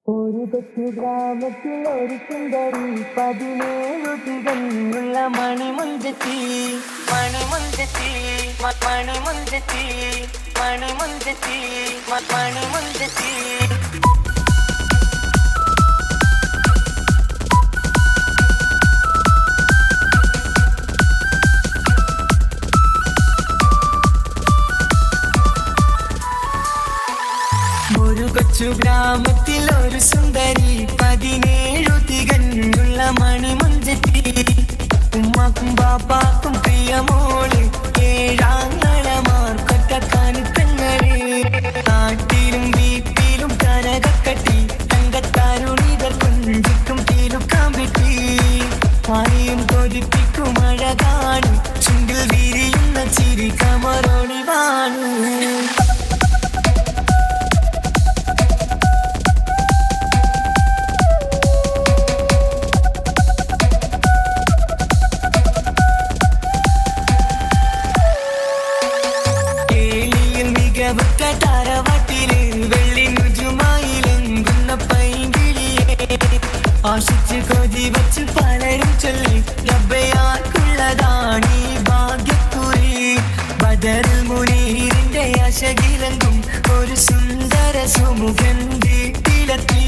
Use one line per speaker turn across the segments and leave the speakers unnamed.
ഒരു കൊച്ചു ഗ്രാമത്തിൽ ഒരു സുന്ദരി 17 തികഞ്ഞുള്ള മണിമുഞ്ചത്തി മണിമുഞ്ചത്തി മണിമുഞ്ചത്തി മണിമുഞ്ചത്തി മണിമുഞ്ചത്തി. ഒരു കൊച്ചു ഗ്രാമത്തിൽ ഒരു സുന്ദരി 17 തികഞ്ഞുള്ള മണിമുഞ്ചത്തി. ഉമ്മാക്കും ബാപ്പാക്കും പ്രിയമോള്, ഏഴാങ്ങളമാർക്കൊറ്റക്കാനുത്തങ്ങള്. നാട്ടിലും വീട്ടിലും കനകക്കട്ടി, തങ്കത്താരുണികൾ കൊഞ്ചിക്കും തീലുക്കാമ്പെട്ടി. ആരെയും കൊതിപ്പിക്കും അഴകാണ്, ചുണ്ടിൽ വിരിയുന്ന ചിരി കമറൊളിവാണ്. താരവാട്ടില് വെള്ളി നുജുമായിലെങ്കുന്ന പൈങ്കിളിയെ ആശിച്ച് കൊതി വച്ച് പലരും ചൊല്ലി, റബ്ബയാർക്കുള്ളതാണീ ഭാഗ്യക്കുറി. ബദറുൽ മുനീറിന്റെ അശകിലങ്കും ഒരു സുന്ദര സുമുഖൻ വീട്ടിലെത്തി.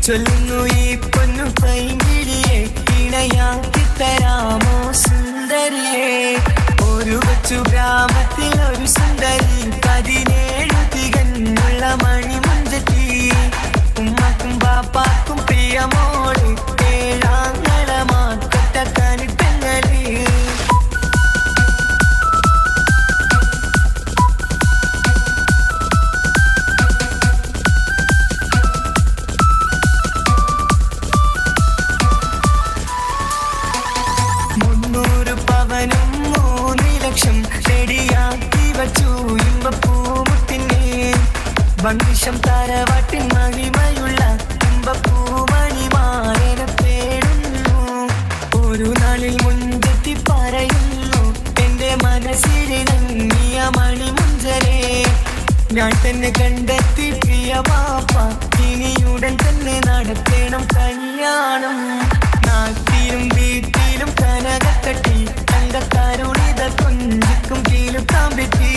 ചൊല്ലുന്നു ഈ പൊന്നു പൈങ്കിളിയെ, ഇണയാക്കി തരാമോ സുന്ദരിയെ. ഒരു കൊച്ചു ഗ്രാമത്തിൽ ഒരു സുന്ദരി 17 തികഞ്ഞുള്ള മണിമുഞ്ചത്തി. ഉമ്മാക്കും ബാപ്പാക്കും പ്രിയമോള്, ഏഴാങ്ങളമാർക്കൊറ്റക്കാനുത്തങ്ങള്. മുന്നൂറ് പവനും 3 ലക്ഷം റെഡിയാക്കി വച്ചു ഇമ്പപ്പൂമുട്ടിനെ. ഭംഗിഷം താരവാട്ടിൻ മഹിമയുള്ള ഇമ്പപ്പൂമണിമാരനെ തേടുന്നു. ഒരു നാളിൽ മുഞ്ചത്തി പറയുന്നു, എന്റെ മനസ്സിലിണങ്ങിയ മണിമുഞ്ചരെ ഞാൻ തന്നെ കണ്ടെത്തി പ്രിയ ബാപ്പ. ഇനിയുടൻ തന്നെ നടത്തണം കല്യാണം. നാട്ടിലും വീട്ടിലും കനകക്കട്ടി, തങ്കത്താരുണിത കൊഞ്ചിക്കും തീലുക്കാമ്പെട്ടി.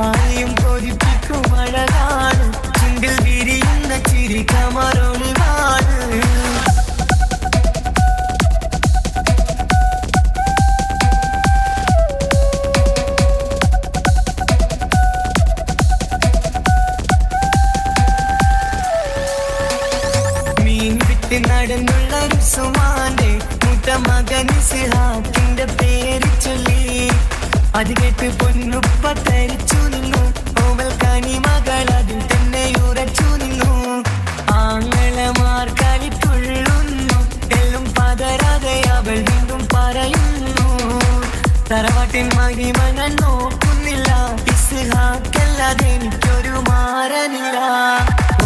ആരെയും കൊതിപ്പിക്കും അഴകാണ്, ചുണ്ടിൽ വിരിയുന്ന ചിരി കമറൊളിവാണ്. മീൻ വിട്ട് നടന്നുള്ള റുസുമാന്റെ മൂത്ത മകൻ ഇസ്ഹാഖിന്റെ പേര് ചൊല്ലി. അത് കേട്ട് പൊന്നുപ്പ തരിച്ചു നിന്നു, ഓവൽ കനി മകൾ അതിൽ തന്നെ ഉറച്ചു നിന്നു. ആങ്ങളമാർ കളിത്തുള്ളുന്നു, എല്ലും പതരാതെ അവൾ വീണ്ടും പറയുന്നു, തറവാട്ടിൻ മഹിമ ഞാൻ നോക്കുന്നില്ല, ഇസ്ഹാഖല്ലാതെ എനിക്കൊരു മാരനില്ല.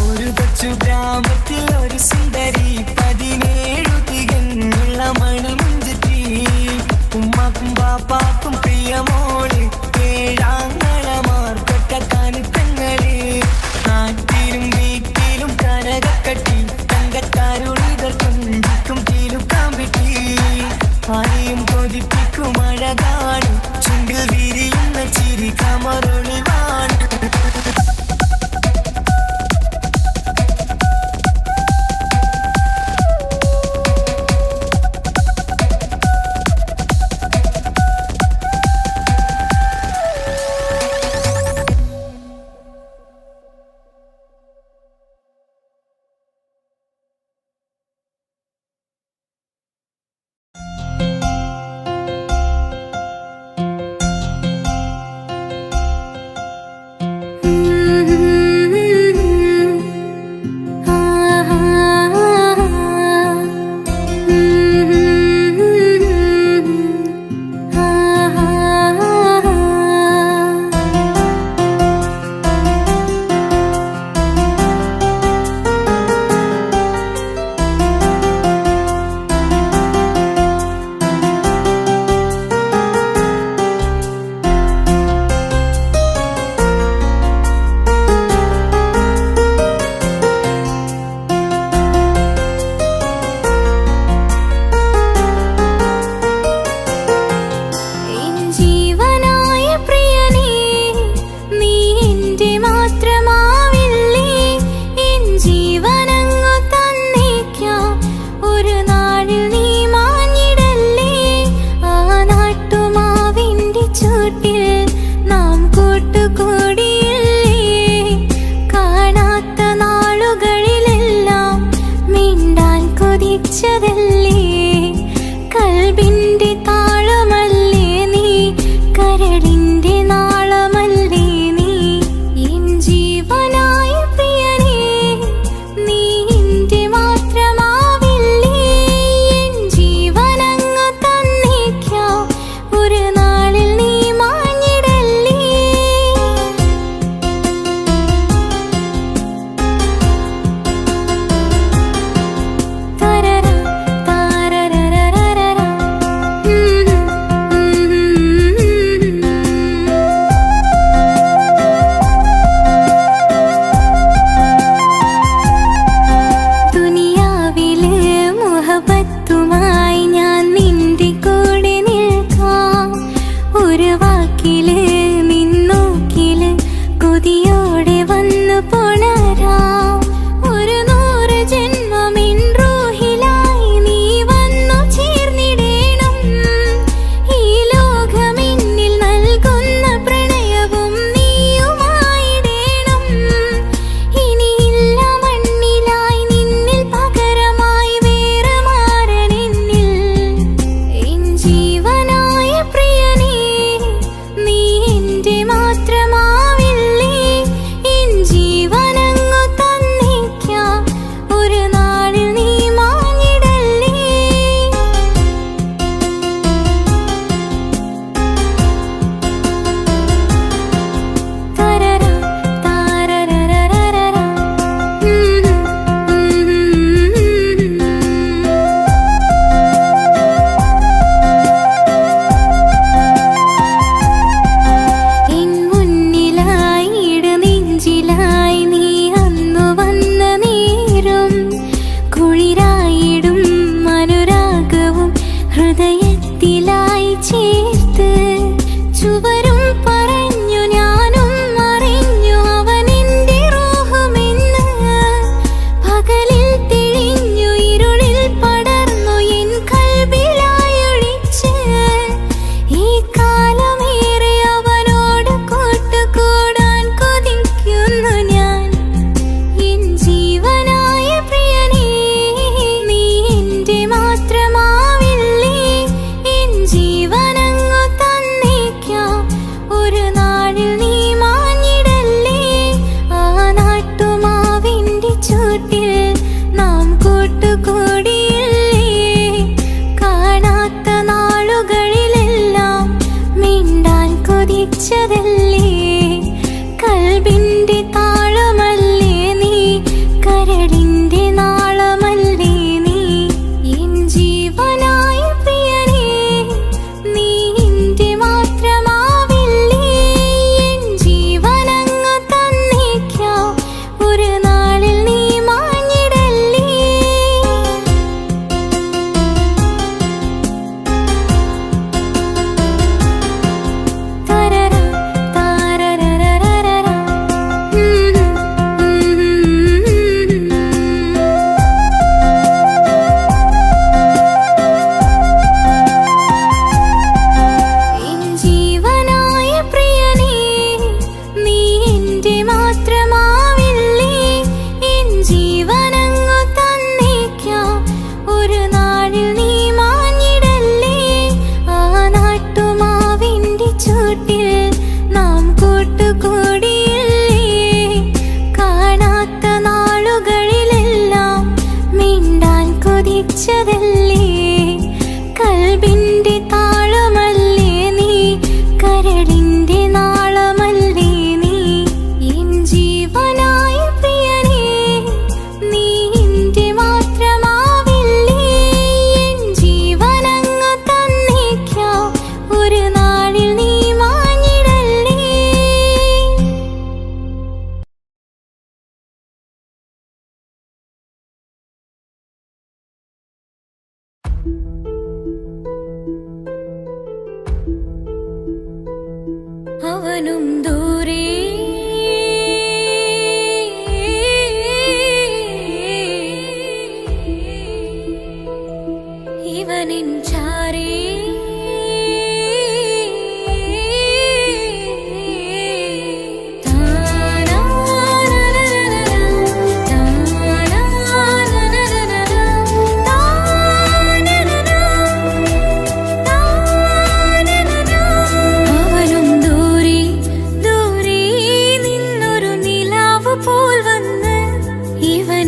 ഒരു കൊച്ചു ഗ്രാമത്തിൽ ഒരു സുന്ദരി 17 തികഞ്ഞുള്ള മണിമുഞ്ചത്തി. ഉമ്മാക്കും ബാപ്പാക്കും പ്രിയമോള്, ഏഴാങ്ങളമാർക്കൊറ്റക്കാനുത്തങ്ങള്. നാട്ടിലും വീട്ടിലും കനകക്കട്ടി, തങ്കത്താരുണികൾ കൊഞ്ചിക്കും തീലുക്കാമ്പെട്ടി. ആരെയും കൊതിപ്പിക്കും അഴകാണ്, ചുണ്ടിൽ വിരിയുന്ന ചിരി കമറൊളിവാണ്.
വെച്ചതല്ലേ, കൽബിന്റെ താളമല്ലേ നീ, കരളിന്റെ നാളമല്ലേ നീ, എൻ ജീവനായ പ്രിയനേ നീ എന്റെ മാത്രമാവില്ലേ, എൻ ജീവനങ്ങ് തന്നേക്കാം ഒരു നാളിൽ നീ മാഞ്ഞിടല്ലേ. തരറ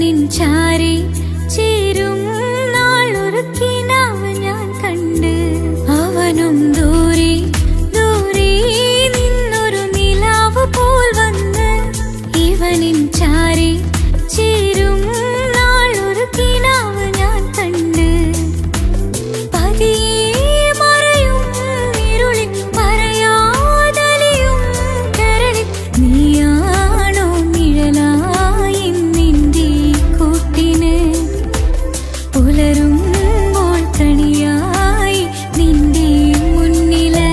ഇവനിൻ ചാരി ചേരും നാളൊരു കിനാവ് ഞാൻ കണ്ട്. അവനും ദൂരെ ദൂരെ നിന്നൊരു നിലാവ് പോൽ വന്ന് ഇവനിൻ ചാരി ചേരും നാളൊരു കിനാവ് ഞാൻ കണ്ട്. പതിയെ മറയും ഇരുളിൽ പറയാതലിയും കരളിൽ നീയാണോ നിഴലായി നിന്റെ കൂട്ടിന്. പുലരുമ്പോൾ കണിയായി നിന്റെ മുന്നില്.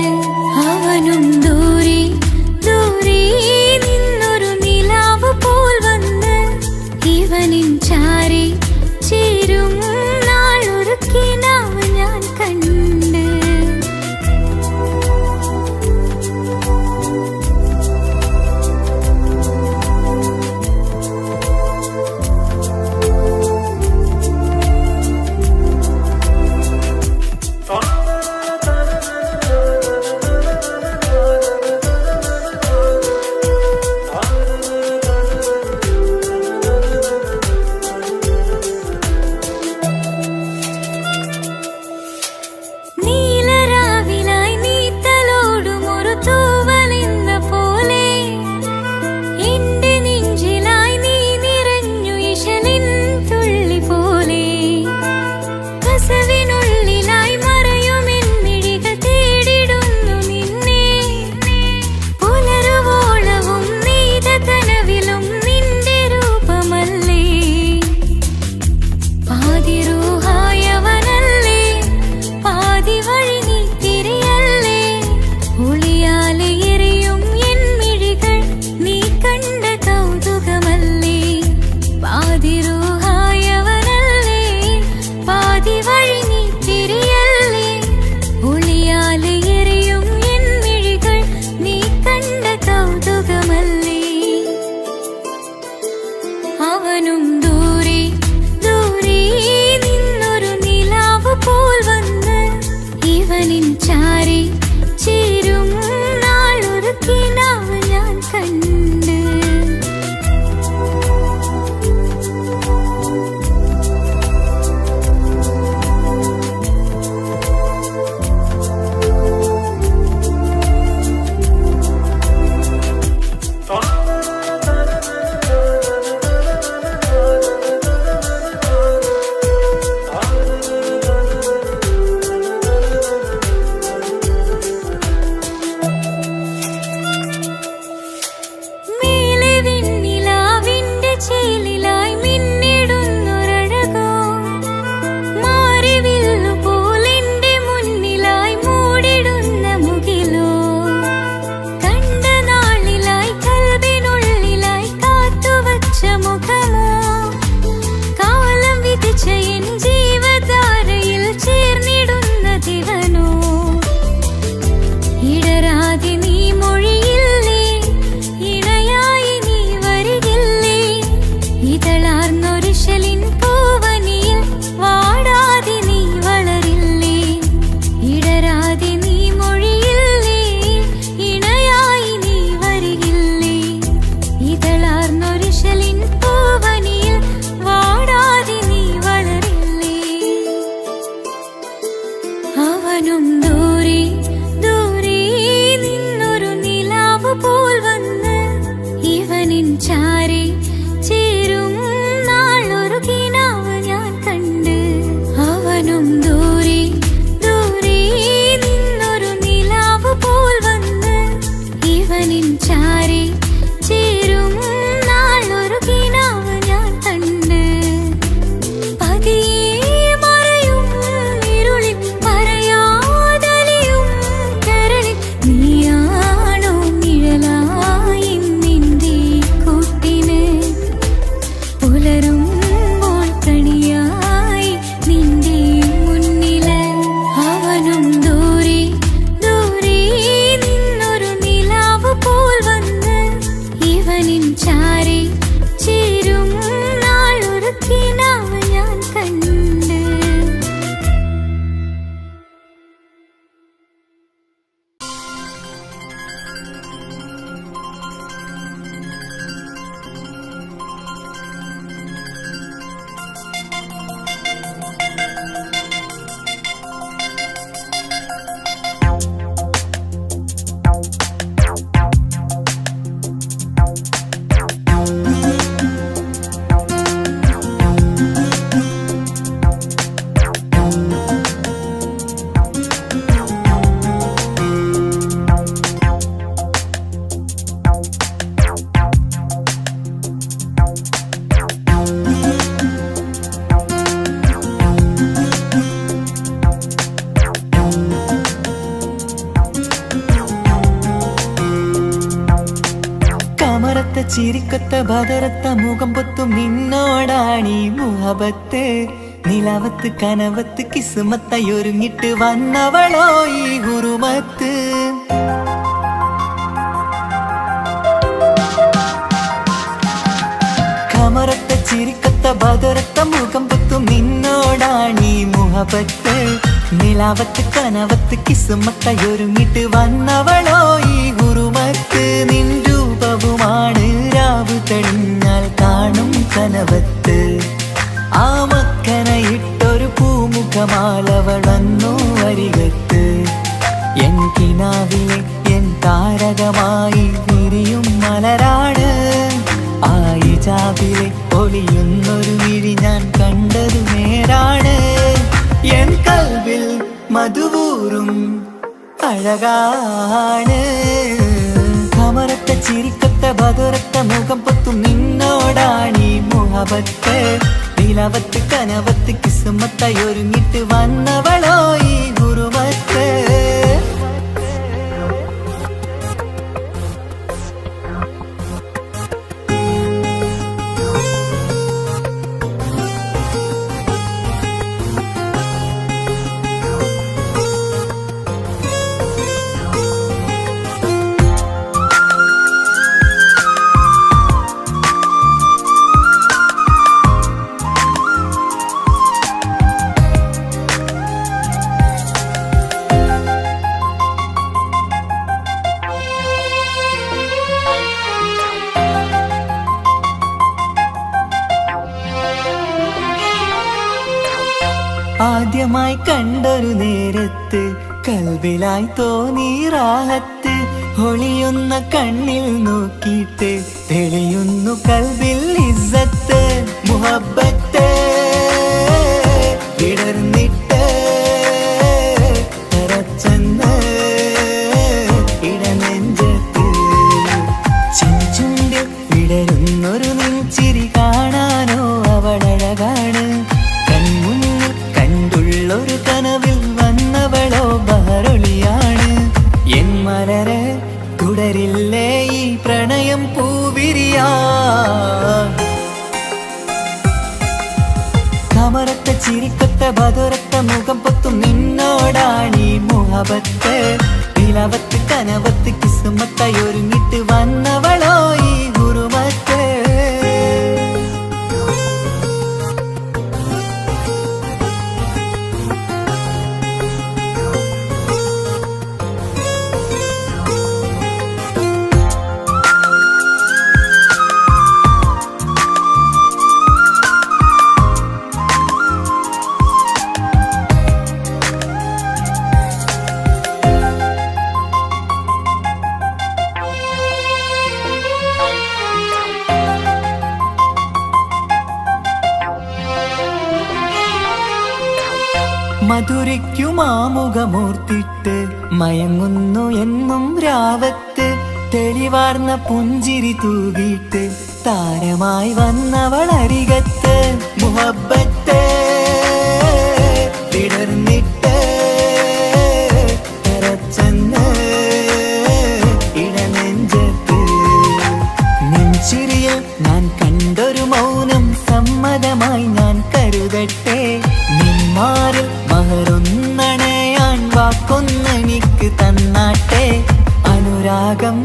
അവനും ദൂരെ ദൂരെ നിന്നൊരു നിലാവ് പോൽ വന്ന് ഇവനിൻ ചാരി ചേരും നാളൊരു കിനാവ് ഞാൻ കണ്ട്. നീലരാവിലായി നീ തലോടുമൊരു തൂവലെന്ന പോലെ എന്റെ നെഞ്ചിലായി നീ നിറഞ്ഞു ഇശലിൻ തുള്ളി പോലെ. കസവിനുള്ളിലായി മറയുമെൻ മിഴികൾ തേടിടുന്നു നിന്നെ. പുലരുവോളവും നെയ്ത കനവിലും നിന്റെ രൂപമല്ലേ. പാതിരൂഹായവനല്ലേ പാതി വഴി നീ തിരിയല്ലേ. ഒളിയാലെ എറിയും എൻ മിഴികൾ നീ കണ്ട കൗതുകമല്ലേ. പാതിരൂഹായവനല്ലേ പാതി വഴി നീ തിരിയല്ലേ. ഒളിയാലെ എറിയും എൻ മിഴികൾ നീ കണ്ട കൗതുകമല്ലേ. അവനും ദൂരെ ദൂരെ നിന്നൊരു നിലാവ് പോൽ വന്ന് ഇവനിൻ ചാരി ചേരും നാളൊരു കിനാവ് ഞാൻ കണ്ട്. മേലെ വിണ്ണിലാവിന്റെ ചേലിലായി മിന്നിടുന്നൊരഴകോ. മാറിവില്ലു പോലെന്റെ മുന്നിലായി മൂടിടുന്ന മുകിലോ. കണ്ട നാളിലായി കൽബിനുള്ളിലായി കാത്തുവച്ച മുഖമോ. കാലം വിധിച്ച എൻ ജീവധാരയിൽ ചേർന്നിടുന്ന ദിവനോ. ഇടരാതെ നീ മൊഴിയില്ലേ ഇണയായി നീ വരികില്ലേ. ഇതളാർന്നൊരിശലിൻ പൂവനിയിൽ വാടാതെ നീ വളരില്ലേ. ഇടരാതെ നീ മൊഴിയില്ലേ ഇണയായി നീ വരികില്ലേ. ഇതളാർന്നൊരിശലിൻ പൂവനിയിൽ വാടാതെ നീ വളരില്ലേ. അവനും ദൂരെ ദൂരെ നിന്നൊരു നിലാവ് പോൽ വന്ന് ഇവനിൻ ചാരി ചേരും നാളൊരു
ചിരിക്കൊത്ത ബദറത്ത മുഖം പൊത്തും നിന്നോടാണീ മുഹബത്ത് നിലവത്ത് കനവത്ത് കിസ്മത്തായൊരുങ്ങിട്ട് വന്നവളോ ഈ ഹുറുമത്ത് കമറത്ത ചിരിക്കത്ത ബദറത്ത മുഖം പൊത്തും നിന്നോടാണീ മുഹബത്ത് നിലാവത്ത് കനവത്ത് കിസ്മത്തായൊരുങ്ങിട്ട് വന്നവളോ ഈ ഹുറുമത്ത് നിൻ രൂപവുമാണ് രാവ് തെളിഞ്ഞാൽ കാണും കനവത്ത് ആ മക്കനയിട്ടൊരു പൂമുഖമാലവളന്നു വരികത്ത് എൻ കിനാവിലെ എൻ താരകമായി വിരിയും മലരാണ് ആ ഇജാബിലെ ഒളിയുന്നൊരു വിഴി ഞാൻ കണ്ടതു നേരാണ് എൻ കൽവിൽ മധുവൂറും അഴകാണ് കമറത്ത ചിരിക്കത്ത ബദറത്ത മുഖം പൊത്തും നിന്നോടാണീ മുഹബത്ത് നിലവത്ത് കനവത്ത് കിസ്മത്തായൊരുങ്ങിട്ട് വന്നവളോ ഈ ഹുറുമത്ത് ആദ്യമായി കണ്ടൊരു നേരത്ത് കൽവിലായി തോന്നി റാഹത്ത് ഒളിയുന്ന കണ്ണിൽ നോക്കിയിട്ട് തെളിയുന്നു കൽവിൽ ഇസ്സത്ത് മുഹബ്ബത്ത് വിടർന്നിട്ട് തറച്ചെന്ന് ഇടനെഞ്ചത്ത് ചെഞ്ചുണ്ടിൽ വിടരുന്നൊരു നെഞ്ചിരി കാണാനോ അവളഴകാണ് ഒരു കനവിൽ വന്നവളോ ബഹറൊളിയാണ് എൻ മലരെ തുടരില്ലേ ഈ പ്രണയം പൂവിരിയാ കമറത്ത ചിരിക്കത്ത ബദറത്ത മുഖം പൊത്തും നിന്നോടാണീ മുഹബത്ത് നിലവത്ത് കനവത്ത് കിസ്മത്തായൊരുങ്ങിട്ട് വന്നവളോ ഈ ഹുറുമത്ത് മധുരയ്ക്കുമാമുഖമൂർത്തിട്ട് മയങ്ങുന്നു എന്നും രാവത്ത് തെളിവാർന്ന പുഞ്ചിരി തൂകിയിട്ട് താരമായി വന്നവൾ അരികത്ത് മുഹബ്ബത്ത് വിടർന്നിട്ട് തറച്ചെന്ന് ഇടനെഞ്ചത്ത് നെഞ്ചിരിയിൽ ഞാൻ കണ്ടൊരു മൗനം സമ്മതമായി ഞാൻ കരുതട്ടെ നിന്മാറിൽ മഹറൊന്നണയാൻ വാക്കൊന്നെനിക്ക് തന്നാട്ടെ അനുരാഗം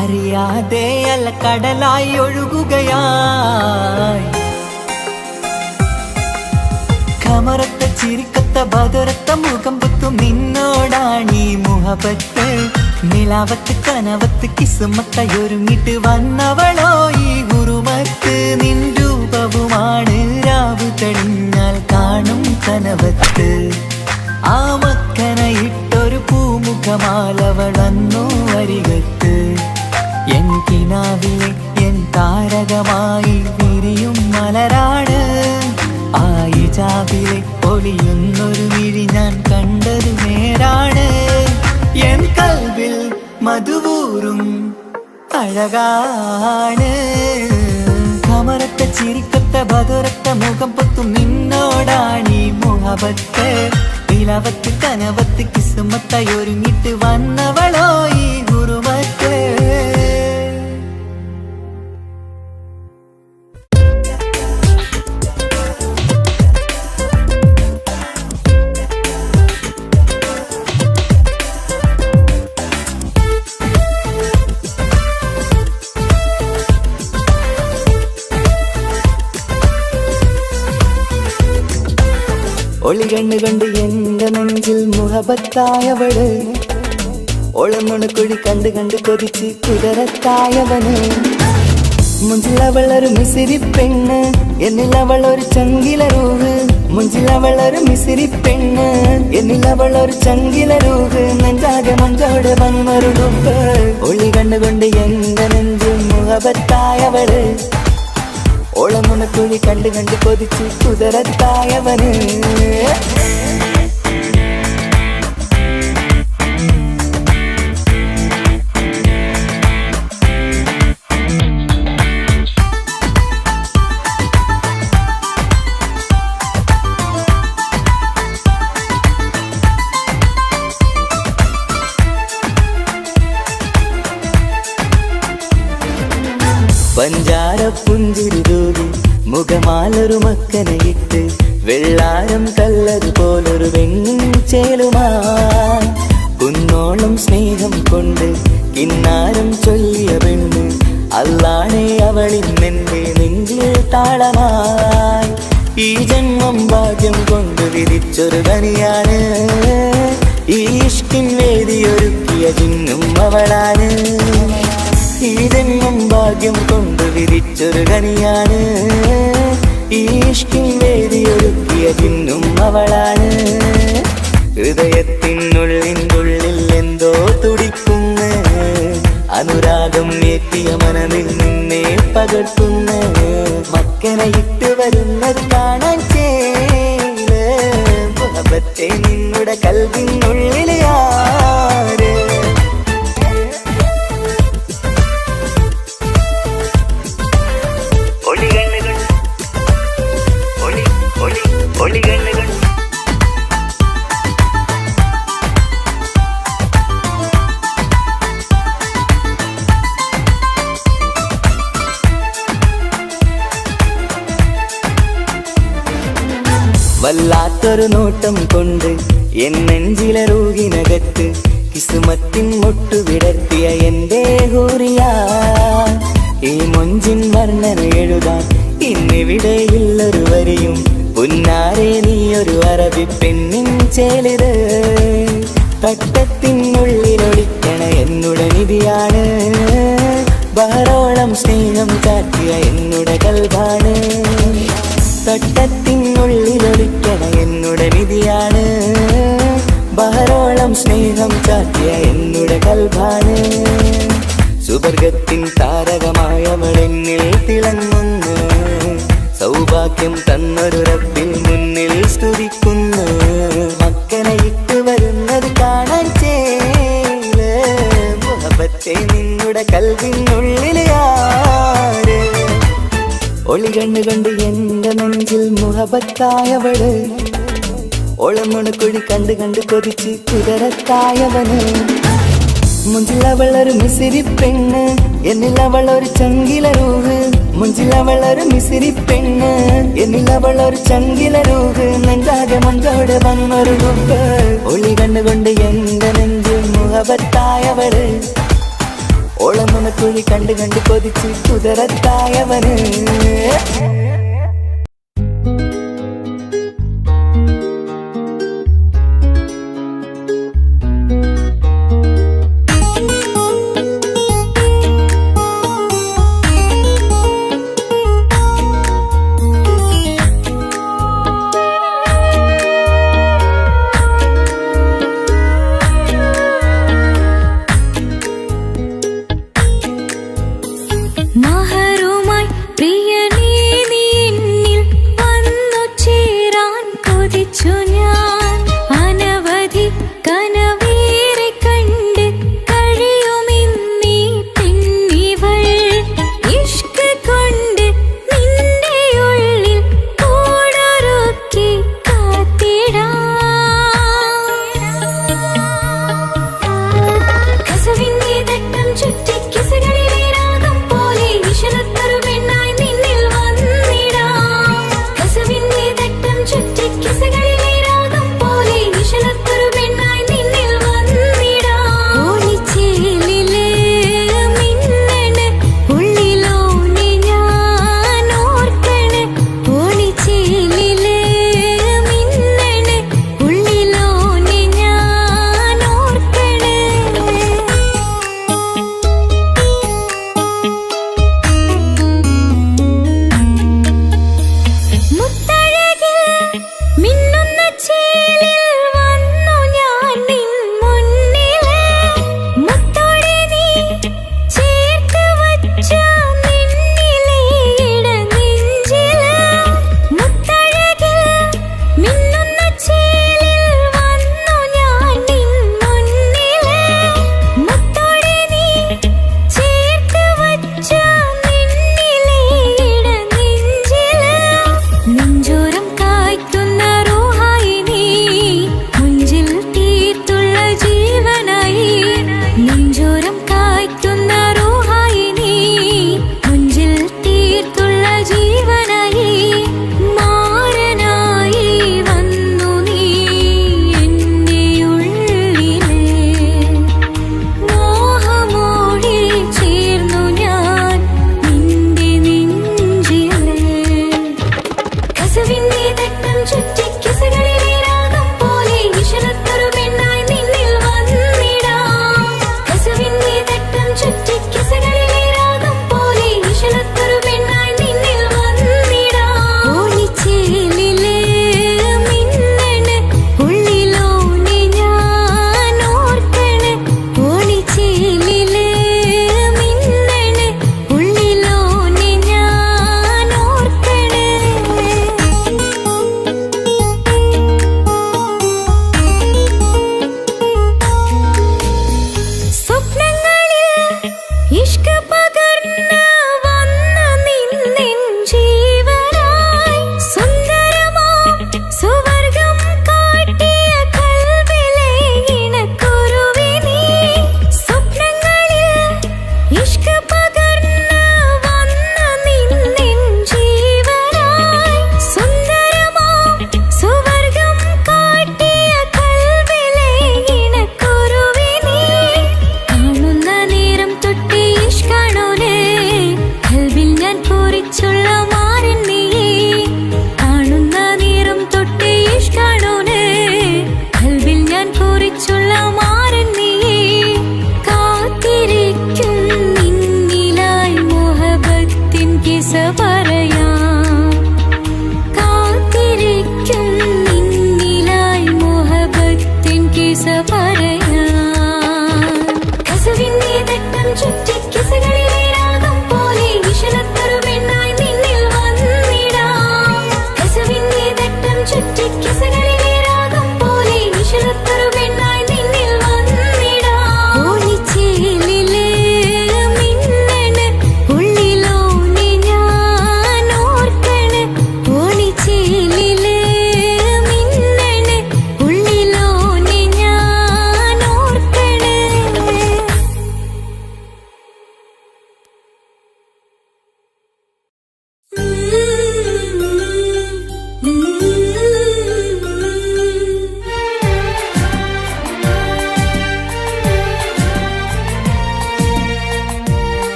അറിയാതെ അല്ല കടലായി ഒഴുകുകയായി കമറത്ത ചിരിക്കത്ത ബദറത്ത മുഖം പൊത്തും നിന്നോടാണീ മുഹബത്ത് നിലാവത്ത് കനവത്ത് കിസ്മത്തായൊരുങ്ങിട്ട് വന്നവളോ ഈ ഹുറുമത്ത് നിൻ രൂപവുമാണ് രാവ് തെളിഞ്ഞാൽ കാണും കനവത്ത് ആ മക്കനയിട്ടൊരു പൂമുഖമാലവളന്നു വരികത്ത് എൻ കിനാവിലെ എൻ താരകമായി വിരിയും മലരാണ് ആ ഇജാബിലെ ഒളിയുന്നൊരു വിഴി ഞാൻ കണ്ടതു നേരാണ് എൻ കൽവിൽ മധുവൂറും അഴകാണ് കമറത്ത ചിരിക്കത്ത ബദറത്ത മുഖം പൊത്തും നിന്നോടാണീ മുഹബത്ത് നിലവത്ത് കനവത്ത് കിസ്മത്തായൊരുങ്ങിട്ട് വന്നവളോ ഈ ഹുറുമത്ത് ഒളി കണ്ണുകൊണ്ട് എന്റെ നെഞ്ചിൽ മുഹബത്തായവള് ഒളമുണക്കുഴി കണ്ട് കണ്ട് കൊതിച്ച് കുതിരത്തായവന് മുഞ്ചിലവളൊരു മിസിരി പെണ്ണ് എന്നിലവളൊരു ചങ്കിലരൂഹ് മുഞ്ചിലവളൊരു മിസിരി പെണ്ണ് എന്നിലവളൊരു ചങ്കിലരൂഹ് നെഞ്ചാകെ മഞ്ചോട് വന്നൊരുടുപ്പ് ഒളി കണ്ണുകൊണ്ട് എന്റെ നെഞ്ചിൽ മുഹബത്തായവള് ഓളമുണക്കുഴി കണ്ട് കണ്ട് കൊതിച്ച് കുതിരത്തായവന് പഞ്ചാര പുഞ്ചിരി തൂകി മുഖമാലൊരു മക്കനയിട്ട് വെള്ളാരം കല്ലത് പോലൊരു വെണ്ണും ചേലുമായി കുന്നോളം സ്നേഹം കൊണ്ട് കിന്നാരം ചൊല്ലിയ പെണ്ണ് അല്ലാണേ അവളിന്നെന്റെ നെഞ്ചിൽ താളമായി ഈ ജന്മം ഭാഗ്യം കൊണ്ട് വിധിച്ചൊരു കനിയാണ് ഈ ഇഷ്കിൻ വേദിയൊരുക്കിയ ജിന്നും അവളാണ് ഈ ജന്മം ഭാഗ്യം കൊണ്ട് വിധിച്ചൊരു കനിയാണ് ഈ ഇഷ്കിൻ വേദിയൊരുക്കിയ ജിന്നും അവളാണ് ഹൃദയത്തിനുള്ളിനുള്ളിൽ എന്തോ തുടിക്കുന്ന അനുരാഗം ഏറ്റിയ മനതിൽ നിന്നെ പകർത്തുന്ന മക്കനെ ഇട്ട് വരുന്നത് കാണാൻ ചേല് മുഹബത്തെ നിന്നുടെ കൽവിനുള്ളിൽ ആര് വല്ലാത്തൊരു നോട്ടം കൊണ്ട് എൻ നെഞ്ചിലെ റൂഹിനകത്ത് കിസുമത്തിൻ മുട്ടു വിടർത്തിയ എന്റെ ഹൂറിയ ഈ മൊഞ്ചിൻ വർണ്ണന എഴുതാൻ ഇന്നിവിടെയുള്ളൊരു വരിയും പുന്നാരെ നീയൊരു അറബി പെണ്ണിൻ ചേലിത് തട്ടത്തിനുള്ളിലൊളിക്കണ എന്നുടെ നിധിയാണ് ബഹറോളം സ്നേഹം ചാറ്റിയ എന്നുടെ കൽബാണ് തട്ടത്തിനുള്ളിലൊളിക്കണ എന്നുടെ നിധിയാണ് ബഹറോളം സ്നേഹം ചാറ്റിയ എന്നുടെ കൽബാണ് സുവർഗത്തിൻ താരകമായവളെന്നിൽ തിളങ്ങുന്നു സൗഭാഗ്യം തന്നൊരു റബ്ബിൽ മുന്നിൽ സ്തുതിക്കുന്നു മക്കനെ ഇട്ട് വരുന്നത് കാണാൻ ചേല് മുഹബത്തെ നിന്നുടെ കൽവിനുള്ളിൽ ആര് ഒളി കണ്ണുകൊണ്ട് എന്റെ നെഞ്ചിൽ മുഹബത്തായവള് ഒളമുണക്കുഴി കണ്ട് കണ്ട് കൊതിച്ച് കുതിരത്തായവന് മുഞ്ചിലവളൊരു മിസിരി പെണ്ണ് എന്നിലവളൊരു ചങ്കിലരൂഹ് മുഞ്ചിലവളൊരു മിസിരി പെണ്ണ് എന്നിലവളൊരു ചങ്കിലരൂഹ് നെഞ്ചാകെ മഞ്ചോട് വന്നൊരു ഡുപ്പ് ഒളി കണ്ണുകൊണ്ട് എന്റെ നെഞ്ചിൽ മുഹബത്തായവള് ഓളമുണക്കുഴി കണ്ട് കണ്ട് കൊതിച്ച് കുതിരത്തായവന്
മഹറുമായി പ്രിയനേ നീ മിന്നുന്ന ചേലിൽ വന്നു ഞാൻ നിൻ മുന്നിലെ മുത്തോടെ നീ ചേർത്ത് വച്ച നിന്നിലെ ഇടനെഞ്ചിലെ മുത്തഴകിൽ മിന്നുന്ന ചേലിൽ വന്നു ഞാൻ നിൻ മുന്നിലെ മുത്തോടെ നീ ചേർത്ത് വച്ച നിന്നിലെ ഇടനെഞ്ചിലെ നെഞ്ചോരം കായ്ക്കുന്ന റൂഹായി നീ മുഞ്ചിൽ തീർത്തുള്ള ജീവനായി നെഞ്ചോരം കായ്ക്കുന്ന റൂഹായി നീ മുഞ്ചിൽ തീർത്തുള്ള ജീവനായി മാരനായി വന്നു നീ എൻ്റെ ഉള്ളിലെ മോഹമോടെ ചേർന്നു ഞാൻ നിന്റെ നെഞ്ചിലെ കസവിന്റെ തട്ടം ചുറ്റി കിസകളിലെ രാഗം പോലെ വിഷണത്തൊരു പെണ്ണായി നിന്നിൽ വന്നിടാം കസവിന്റെ തട്ടം ചുറ്റി കിസകളിലെ രാഗം പോലെ വിഷണത്തൊരു പെണ്ണായി നിന്നിൽ വന്നിടാം ഓണിച്ചേലിലെ മിന്നണ് ഉള്ളിലോനെ ഞാൻ ഓർക്കണ് ഓണിച്ചേലിലെ മിന്നണ് ഉള്ളിലോനെ ഞാൻ ഓർക്കണ്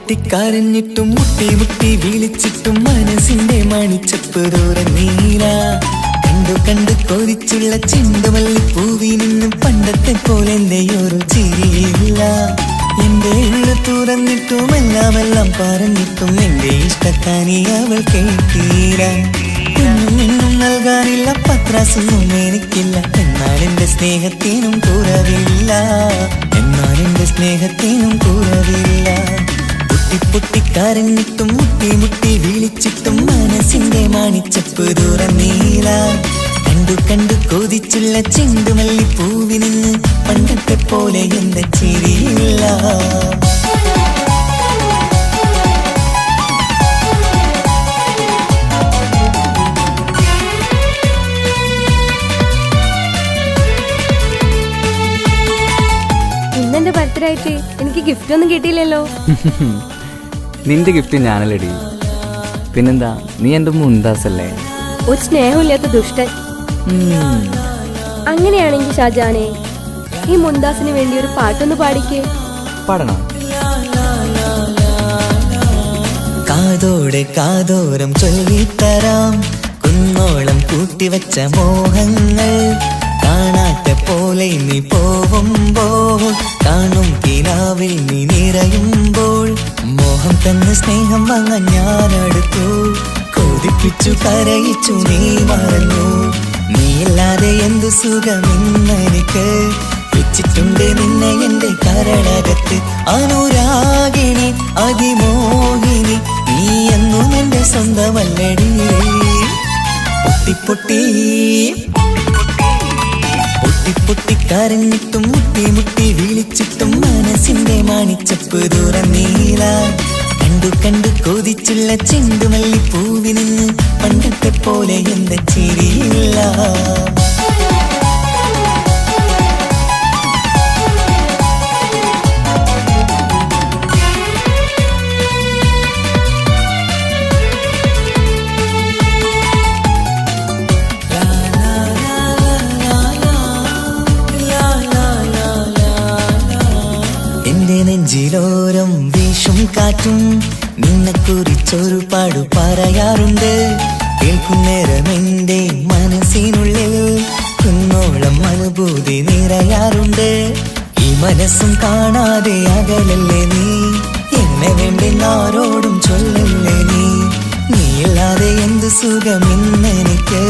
പൊട്ടിക്കരഞ്ഞിട്ടും മുട്ടി മുട്ടി വിളിച്ചിട്ടും മനസ്സിന്റെ മണിച്ചപ്പ് തുറന്നീല. കണ്ടു കണ്ടു കൊതിച്ചുള്ള ചെണ്ടുമല്ലിപ്പൂവി നിന്നും പണ്ടത്തെ പോലെ എന്റെയൊരു ചിരിയില്ല. എന്റെ ഉള്ളു തുറന്നിട്ടും എല്ലാം പറഞ്ഞിട്ടും എന്റെ ഇഷ്ടക്കാനി അവൾ കേട്ടീര. എന്നും നൽകാനില്ല പത്രാസൊന്നും എനിക്കില്ല. എന്നാൽ എന്റെ സ്നേഹത്തിനും കുറവില്ല. എന്നാൽ എന്റെ സ്നേഹത്തിനും കുറവില്ല. പൊട്ടിക്കരഞ്ഞിട്ടും മുട്ടി മുട്ടി വിളിച്ചിട്ടും മനസ്സിന്റെ മണിച്ചപ്പ് തുറന്നീല. കണ്ടു കണ്ടു കൊതിച്ചുള്ള ചെണ്ടുമല്ലിപ്പൂവി നിന്ന് പണ്ടത്തെ പോലെ എന്റെ ചിരിയില്ല.
ഇന്നെന്റെ ബർത്ത്ഡേ ആയിട്ട് എനിക്ക് ഗിഫ്റ്റ് ഒന്നും കിട്ടിയില്ലല്ലോ.
നിന്റെ ഗിഫ്റ്റ് ഞാനല്ലടി, പിന്നെന്താ, നീ എന്റെ മുന്താസല്ലേ.
ഒരു സ്നേഹമില്ലാത്ത ദുഷ്ടൻ. അങ്ങനെയാണെങ്കിൽ ഷാജാനെ, ഈ മുന്താസിന് വേണ്ടി ഒരു പാട്ടൊന്ന് പാടിക്കേ.
പാടണം.
കാതോടെ കാതോരം ചൊല്ലിത്തരാം കുന്നോളം കൂട്ടിവച്ച മോഹങ്ങൾ. കാണാത്ത പോലെ നീ പോവുമ്പോൾ കാണും കിനാവിൽ നീ നിറയുമ്പോൾ മോഹം തന്ന സ്നേഹം വാങ്ങാൻ ഞാനടുത്തു. കൊതിപ്പിച്ചു കരയിച്ചു നീ മറന്നു. നീയില്ലാതെ എന്തു സുഖമെന്നെനിക്ക്. വെച്ചിട്ടുണ്ട് നിന്നെ എന്റെ കരളകത്ത്. അനുരാഗിണി അതിമോഹിനി നീ എന്നും എന്റെ സ്വന്തമല്ലടി. പൊട്ടി പൊട്ടിക്കരഞ്ഞിട്ടും മുട്ടി മുട്ടി വിളിച്ചിട്ടും മനസ്സിന്റെ മണിച്ചപ്പ് തുറന്നീല. കണ്ടു കണ്ടു കൊതിച്ചുള്ള ചെണ്ടുമല്ലിപ്പൂവി നിന്ന് പണ്ടത്തെ പോലെ എന്റെ ചിരിയില്ല. എന്റെ നെഞ്ചിലോരം വീശും കാറ്റും നിന്നെ കുറിച്ചൊരു പാടു പറയാറുണ്ട്. കേൾക്കുന്നേരം എന്റെ മനസ്സിനുള്ളിൽ കുന്നോളം അനുഭൂതി നിറയാറുണ്ട്. ഈ മനസ്സും കാണാതെ അകലല്ലേ നീ. എന്നെ വേണ്ടെന്നാരോടും ചൊല്ലല്ലേ നീ. നീയില്ലാതെ എന്ത് സുഖമെന്നെനിക്ക്.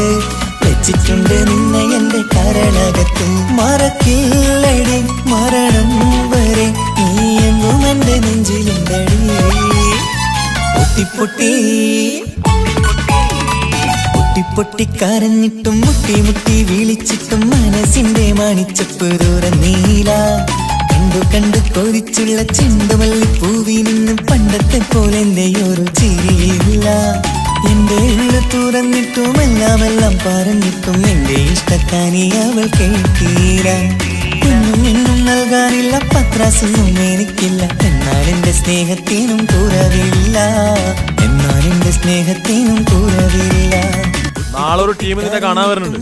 വെച്ചിട്ടുണ്ട് നിന്നെ എന്റെ കരളകത്ത്. മറക്കില്ലടി മരണം വരെ നീ എന്നും എന്റെ നെഞ്ചിലുണ്ടടി. പൊട്ടിക്കരഞ്ഞിട്ടും മുട്ടി മുട്ടി വിളിച്ചിട്ടും മനസ്സിന്റെ മണിച്ചപ്പ് തുറന്നീല. കണ്ടു കണ്ടു കൊതിച്ചുള്ള ചെണ്ടുമല്ലിപ്പൂവി നിന്നും പണ്ടത്തെ പോലെ എന്റെയൊരു ചിരിയില്ല. എന്റെ ഉള്ളു തുറന്നിട്ടും എല്ലാം പറഞ്ഞിട്ടും എന്റെ ഇഷ്ടക്കാനി അവൾ കേട്ടീര. എന്നും നൽകാനില്ല പത്രാസൊന്നും എനിക്കില്ല. എന്നാൽ എന്റെ സ്നേഹത്തിനും കുറവില്ല. എന്നാൽ എന്റെ സ്നേഹത്തിനും കുറവില്ല.
നാളെ ഒരു ടീം നിന്നെ കാണാൻ വരുന്നുണ്ട്.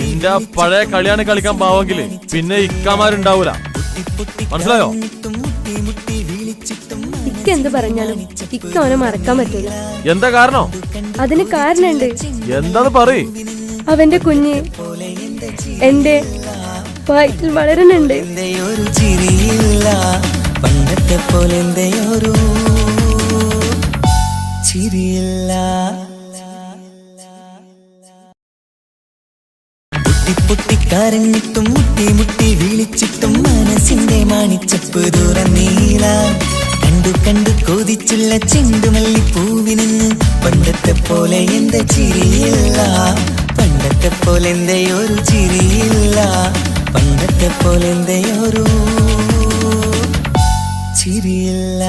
നിന്റെ പഴയ കളിയാണ് കളിക്കാൻ പാവെങ്കില് പിന്നെ ഇക്കാമാരുണ്ടാവൂല. മനസ്സിലായോ?
ഇക്ക എന്ത് പറഞ്ഞാലും ഇക്ക അവനെ മറക്കാൻ പറ്റൂല.
എന്താ കാരണം?
അതിന് കാരണമുണ്ട്.
എന്താന്ന് പറയ്.
അവന്റെ കുഞ്ഞ് എന്റെ വയറ്റിൽ വളരുന്നുണ്ട്.
ഒരു ചിരിയില്ല പണ്ടത്തെ പോലെ എന്റെയൊരു ചിരിയില്ല. പൊട്ടിക്കരഞ്ഞിട്ടും മുട്ടി മുട്ടി വിളിച്ചിട്ടും മനസ്സിന്റെ മണിച്ചപ്പ് തുറന്നീല. കണ്ടു കണ്ടു കൊതിച്ചുള്ള ചെണ്ടുമല്ലിപ്പൂവി നിന്ന് പണ്ടത്തെ പോലെ എന്റെ ചിരിയില്ല. പണ്ടത്തെ പോലെ എന്റെയൊരു ചിരിയില്ല. പണ്ടത്തെ പോലെ എന്റെയൊരു ചിരിയില്ല.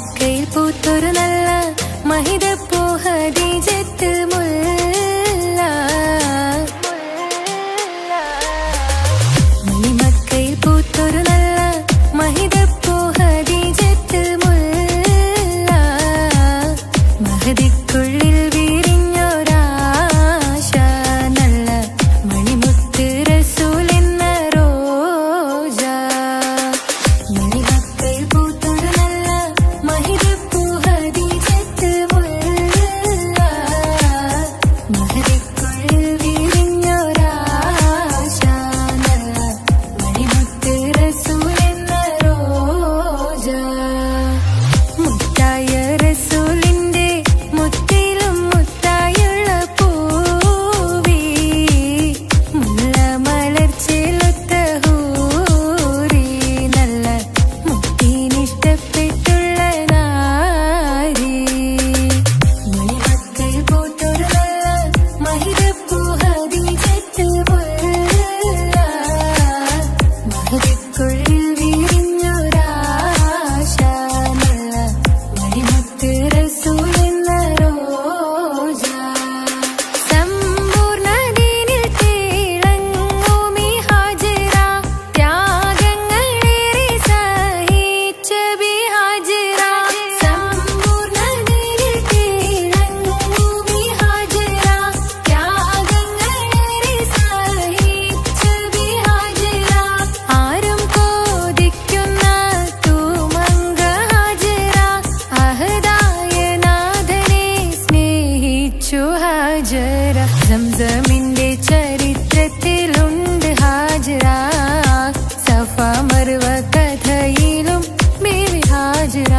മണിമക്കയിൽ പൂത്തൊരു നല്ല മഹിതപ്പൂ ഹദീജത്ത് മുല്ല. മണിമക്കയിൽ പൂത്തൊരു നല്ല മഹിതപ്പൂ ഹദീജത്ത് മുല്ല. മഹദിക്കുള്ളിൽ വിരിഞ്ഞൊരാശ നല്ല മണിമുത്ത് റസൂൽ എന്ന റോജ. മണിമക്കയിൽ പൂത്തൊരു നല്ല മഹിതപ്പൂ ഹദീജത്ത് മുല്ല. മഹദിക്കുള്ളിൽ വിരിഞ്ഞൊരാശ നല്ല മണിമുത്ത് റസൂൽ എന്ന റോജ. മുത്തായ റസൂലിന്റെ മുത്തിലും മുത്തായുള്ള പൂവി മുല്ല മലർച്ചെലൊത്ത ഹൂറി നല്ല മുത്തിനിഷ്ടപ്പെട്ടുള്ള നാരി. മണിമക്കയിൽ പൂത്തൊരു നല്ല മഹിതപ്പൂ ഹദീജത്ത് മുല്ല. മഹദിക്കുള്ളിൽ വിരിഞ്ഞൊരാശ നല്ല മണിമുത്ത് റസൂൽ എന്ന റോജ. സമ്പൂർണ്ണ ദീനിൽ തിളങ്ങുമീ ഹാജറ. ത്യാഗങ്ങളേറെ സഹിച്ച ബി ഹാജറ. സമ്പൂർണ്ണ ദീനിൽ തിളങ്ങുമീ ഹാജറ. ത്യാഗങ്ങളേറെ സഹിച്ച ബി ഹാജറ. ആരും കോതിക്കുന്ന തൂമങ്ക ഹാജറ. അഹദായ നാഥനെ സ്നേഹിച്ചു ഹാജറ. സംസമിന്റെ ചരിത്രത്തിലുണ്ട് ഹാജറ. സഫ മർവ കഥയിലും ബീവി ഹാജറ.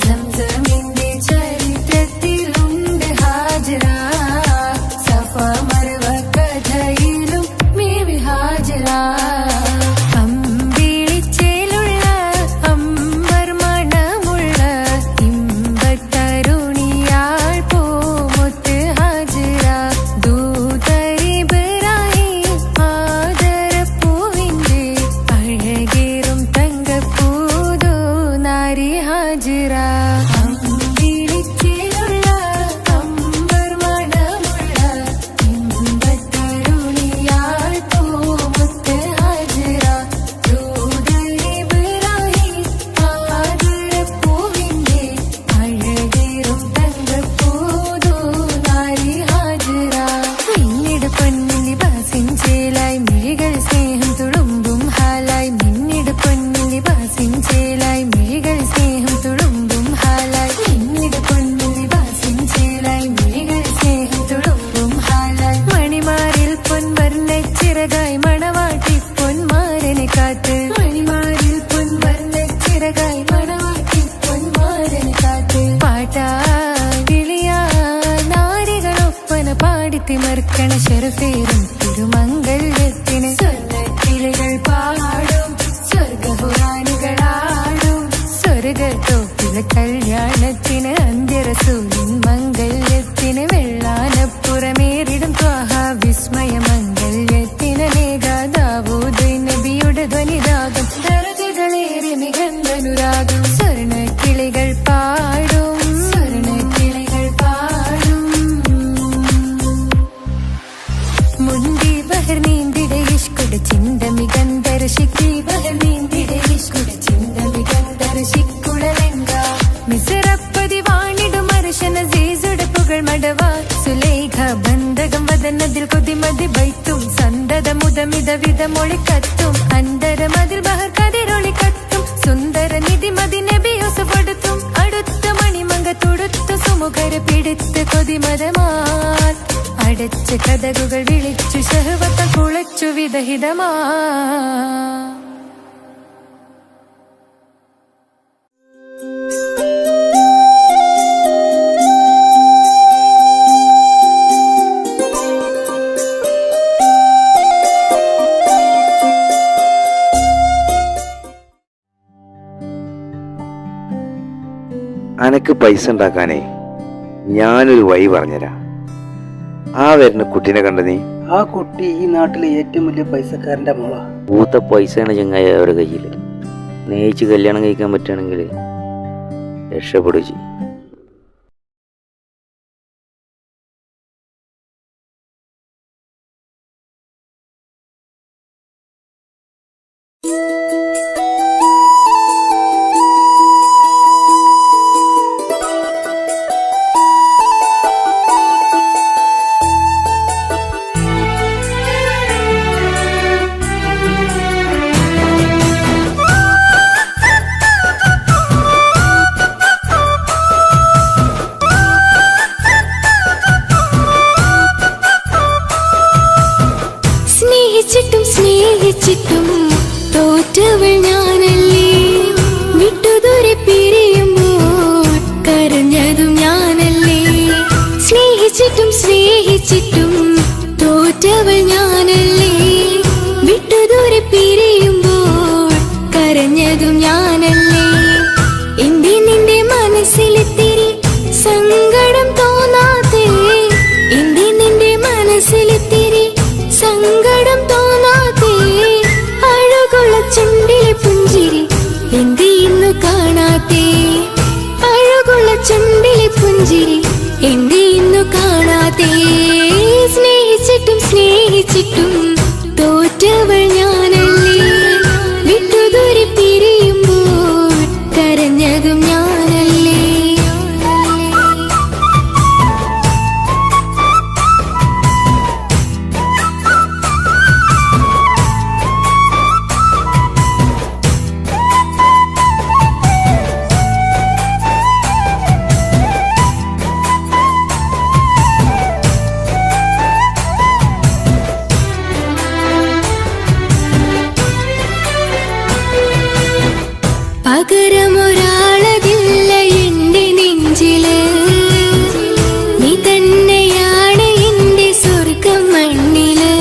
സംസമിന്റെ ചരിത്രത്തിലുണ്ട് ഹാജറ. സഫ മർവ കഥയിലും ബീവി ഹാജറ. അമ്പിളിച്ചേലുള്ള അമ്പർ മണമുള്ള ഇമ്പത്തരുണിയാൾ പൂമുത്ത് ഹാജറ. ദൂതരിബ്രാഹിം ആദരപ്പൂവിന്റെ അഴകേറും തങ്കപ്പൂതോ നാരി ഹാജറ. അമ്പിളിച്ചേലുള്ള അമ്പർ മണമുള്ള ഇമ്പത്തരുണിയാൾ പൂമുത്ത് ഹാജറ. ദൂതരിബ്രാഹിം ആദരപ്പൂവിന്റെ അഴകേറും തങ്കപ്പൂതോ നാരി ഹാജറ. മിന്നിട് പൊന്നിൽ ബാസിൻ ചേലായി മിഴികൾ സ്നേഹം തുളുമ്പും ഹാലായി. മിന്നിട് പൊന്നിൽ ബാസിൻ ചേലായി മിഴികൾ സ്നേഹം തുളുമ്പും ഹാലായി. മിന്നിട് പൊന്നിൽ ബാസിൻ ചേലായി മിഴികൾ സ്നേഹം തുളുമ്പും ഹാലായി. മണിമാറിൽ പൊൻവർണ്ണ ചിറകായി മണവാട്ടി പൊന്മാരനെ കാത്ത്. മണിമാറിൽ പൊൻവർണ്ണ ചിറകായി മണവാട്ടി പൊന്മാരനെ കാത്ത്. പാട്ടായി വിളിയാ നാരികളൊപ്പന പാടിത്തിമർക്കണ ശരഫേറും തിരുമംഗല്യത്തിന്. സ്വർണ്ണക്കിളികൾ പാടും സ്വർഗപുരാണികളാടും സ്വർഗത്തോപ്പിലെ കല്യാണത്തിന്. അന്ത്യറസൂലിൻ മംഗല്യത്തിന്. വെള്ളാനപ്പുറമേറിടും ത്വാഹ വിസ്മയ മംഗല്യത്തിന്. നേകാദാവൂദ് നബിയുടെ ധ്വനിരാഗം ദർജകളേറെ മികന്നനുരാഗം. സ്വർണ്ണക്കിളികൾ പാടും സ്വർണ്ണക്കിളികൾ പാടും. മുന്തി ബഹർ നീന്തിടെ ഇഷ്കുടെ ചിന്ത മികന്തര ശിക്കി. ബഹർ നീന്തിടെ ഇഷ്കുടെ ചിന്ത മികന്തര ശിക്കുളലെങ്ക. മിസറപ്പതി വാണിടും അർശന സീസുടെ പുകൾ മടവ. സുലേഖ ബന്ധകം വദനതിൽ കൊതിമതി ബൈത്തും. സന്തത മുതമിത വിധമൊളി കത്തും. അന്തരമതിൽ ബഹർ കതിരൊളി കത്തും. സുന്ദര നിധിമതി നബി യൂസഫ് അടുത്തും. അടുത്ത മണിമങ്ക തുടുത്തു സുമുഖര പിടിത്ത് കൊതിമതമാൽ. അടച്ച കഥകുകൾ വിളിച്ചു ശഹവത്ത കുളച്ചു വിദഹിതമാ.
അനക്ക് പൈസ ഉണ്ടാക്കാനേ ഞാനൊരു വഴി പറഞ്ഞുതരാം. ആ വരുന്ന കുട്ടീനെ കണ്ട നീ?
ആ കുട്ടി ഈ നാട്ടിലെ ഏറ്റവും വലിയ പൈസക്കാരന്റെ മോളാ.
പൂത്ത പൈസയാണ് ചങ്ങായി അവരുടെ കയ്യിൽ. സ്നേഹിച്ച് കല്യാണം കഴിക്കാൻ പറ്റുകയാണെങ്കിൽ
രക്ഷപ്പെടുകയും ചെയ്യും.
സ്നേഹിച്ചിട്ടും തോറ്റവൾ ഞാനല്ലേ, വിട്ടുദൂരെ പിരിയുമ്പോൾ കരഞ്ഞതും ഞാനല്ലേ. സ്നേഹിച്ചിട്ടും തോറ്റവൾ ഞാനല്ലേ, വിട്ടുദൂരെ പിരിയുമ്പോൾ കരഞ്ഞതും ഞാനല്ലേ. എന്തേ നിന്റെ മനസ്സിലെത്തിരി സങ്കടം തോന്നാതെ, എന്തേ നിന്റെ മനസ്സിലെത്തിരി സങ്കടം തോന്നാതെ. അഴകുള്ള ചുണ്ടിലെ പുഞ്ചിരി എന്തേ ഇന്നു കാണാതെ, അഴകുള്ള ചുണ്ടിലെ പുഞ്ചിരി എന്തേ ഇന്നു കാണാതെ. സ്നേഹിച്ചിട്ടും തോറ്റവൾ ഞാനല്ലേ, വിട്ടുദൂരെ പിരിയുമ്പോൾ കരഞ്ഞതും ഞാനല്ലേ. പകരമൊരാളതില്ല എന്റെ നെഞ്ചില്, നീ തന്നെയാണ് എന്റെ സ്വർഗം മണ്ണില്.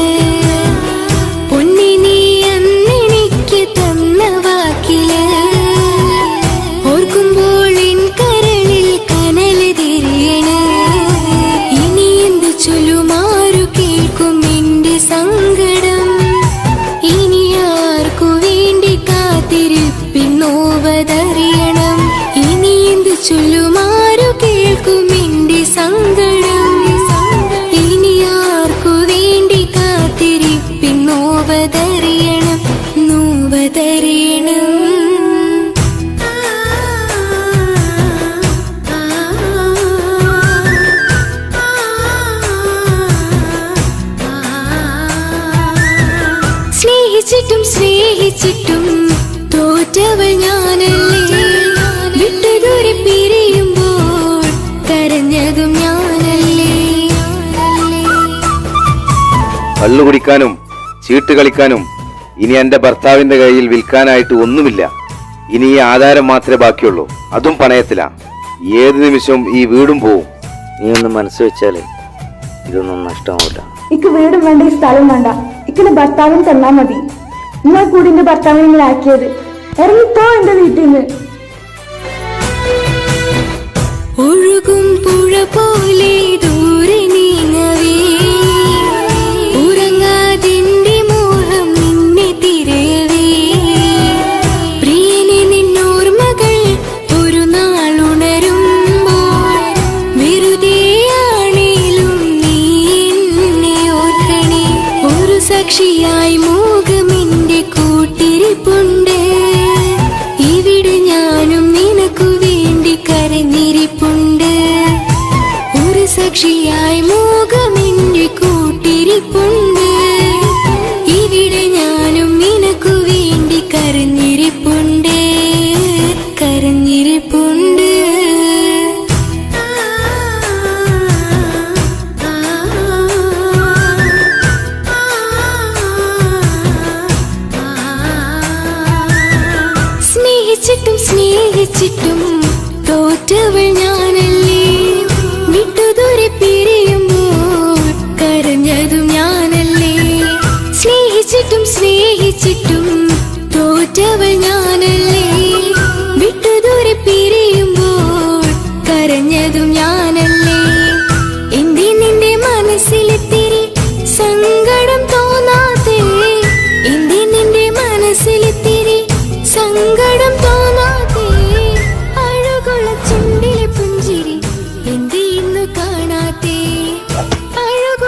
പൊന്നി നീ അന്നെനിക്ക് തന്ന വാക്കില്, ഓർക്കുമ്പോൾ എൻ കരളിൽ കനല് തിരിയണ്. ഇനി എന്ത് ചൊല്ലുമാരു കേൾക്കും എന്റെ സങ്കടം, ഇനി ആർക്കു വേണ്ടി കാത്തിരിപ്പിന്നോവതറിയണം. ഇനി എന്ത് ചൊല്ലുമാരു കേൾക്കും എന്റെ സങ്കടം, ഇനി ആർക്കു വേണ്ടി കാത്തിരിപ്പിന്നോവതറിയണം, നോവതറിയണം. സ്നേഹിച്ചിട്ടും തോറ്റവൾ ഞാനല്ലേ, വിട്ടുദൂരെ പിരിയുമ്പോൾ കരഞ്ഞതും ഞാനല്ലേ.
കള്ളു കുടിക്കാനും ചീട്ട് കളിക്കാനും ഇനി എന്റെ ഭർത്താവിന്റെ കയ്യിൽ വിൽക്കാനായിട്ട് ഒന്നുമില്ല. ഇനി ഈ ആധാരം മാത്രമേ ബാക്കിയുള്ളൂ, അതും പണയത്തിലാ. ഏത് നിമിഷവും ഈ വീടും പോവും. നീ ഒന്ന് മനസ്സ് വെച്ചാലേ ഇതൊന്നും നഷ്ടമാവില്ല.
ഇക്ക് വീടും വേണ്ട, ഈ സ്ഥലം വേണ്ട, ഇക്കിന് ഭർത്താവിന് തന്നാ മതി. നിങ്ങൾ കൂടി എന്റെ ഭർത്താവിനെ ഇങ്ങനെ ആക്കിയത്. ഇറങ്ങിപ്പോ എന്റെ വീട്ടിൽ നിന്ന്.
ഒഴുകും പുഴ പോലെ ദൂരെ നീങ്ങവേ, ഉറങ്ങാതിന്റെ മോഹം നിന്നെ തിരയവേ. പ്രിയനെ നിന്നോർമകൾ ഒരു നാളുണരുമ്പോൾ, വെറുതെയാണേലും നീ എന്നെ ഓർക്കണേ. ഒരു സാക്ഷിയായി മോഹമെന്റെ കൂട്ടിരിപ്പുണ്ട്, ഇവിടെ ഞാനും നിനക്കു വേണ്ടി കരഞ്ഞിരിപ്പുണ്ട്. ഒരു സാക്ഷിയായി മോഹമെന്റെ കൂട്ടിരിപ്പുണ്ട്, ഇവിടെ ഞാനും നിനക്കു വേണ്ടി കരഞ്ഞിരിപ്പുണ്ട്, കരഞ്ഞിരിപ്പുണ്ട്. സ്നേഹിച്ചിട്ടും തോറ്റവൾ ഞാനല്ലേ, വിട്ടുദൂരെ പിരിയുമ്പോൾ കരഞ്ഞതും ഞാനല്ലേ. സ്നേഹിച്ചിട്ടും തോറ്റവൾ ഞാനല്ലേ, വിട്ടുദൂരെ പിരിയുമ്പോൾ കരഞ്ഞതും ഞാനല്ലേ. എന്തേ നിന്റെ മനസ്സിലെത്തിരി സങ്കടം തോന്നാതെ, എന്തേ നിന്റെ മനസ്സിലെത്തിരി സങ്കടം തോന്നാതെ. അഴകുള്ള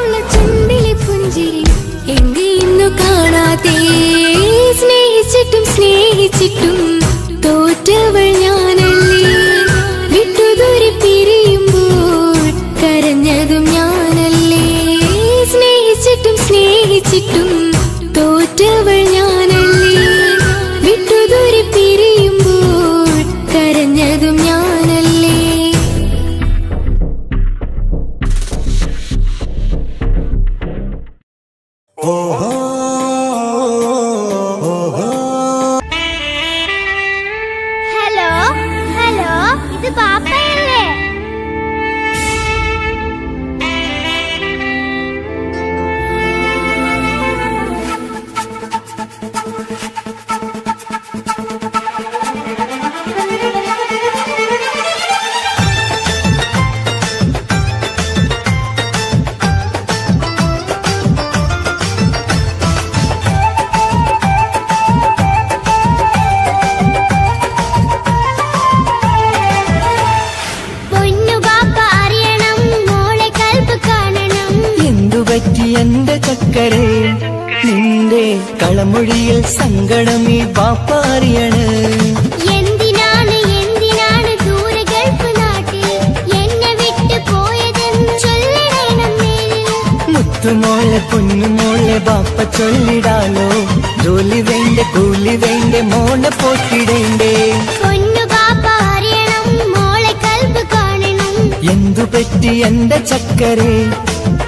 ചൂടുള്ള ചുണ്ടിലെ പുഞ്ചിരി എന്റെ ഇന്നു കാണാതെ സ്നേഹിച്ചിട്ടും സ്നേഹിച്ചിട്ടും തോറ്റവൾ ഞാനല്ലേ വിട്ടുദൂരെ പിരിയുമ്പോൾ കരഞ്ഞതും ഞാനല്ലേ സ്നേഹിച്ചിട്ടും സ്നേഹിച്ചിട്ടും തോറ്റവൾ ഞാനല്ലേ വിട്ടുദൂരെ പിരിയുമ്പോൾ കരഞ്ഞതും ഞാനല്ലേ.
ഹലോ ഹലോ, ഇത് പാപ്പയല്ലേ? പൊന്നു പാപ്പ അറിയണം, മോളെ കൽപ്പ് കാണണം.
എന്തുപറ്റി എന്റെ ചക്കരെ നിന്റെ കളമൊഴിയിൽ സങ്കടമീ ബാപ്പാറിയണ്.
എന്തിനാണ് എന്തിനാണ് ദൂരെ ഗൾഫ് നാട്ടിൽ എന്നെ വിട്ടു പോയതെന്ന് ചൊല്ലിടണം നേരിൽ.
മുത്തുമോളെ പൊന്നുമോളെ ബാപ്പ ചൊല്ലിടാലോ, ജോലി വേണ്ട കൂലി വേണ്ട മോളെ പോറ്റിടേണ്ടേ.
പൊന്നു പാപ്പ അറിയണം, മോളെ കൽപ്പ് കാണണം.
എന്തുപറ്റി എന്റെ ചക്കരെ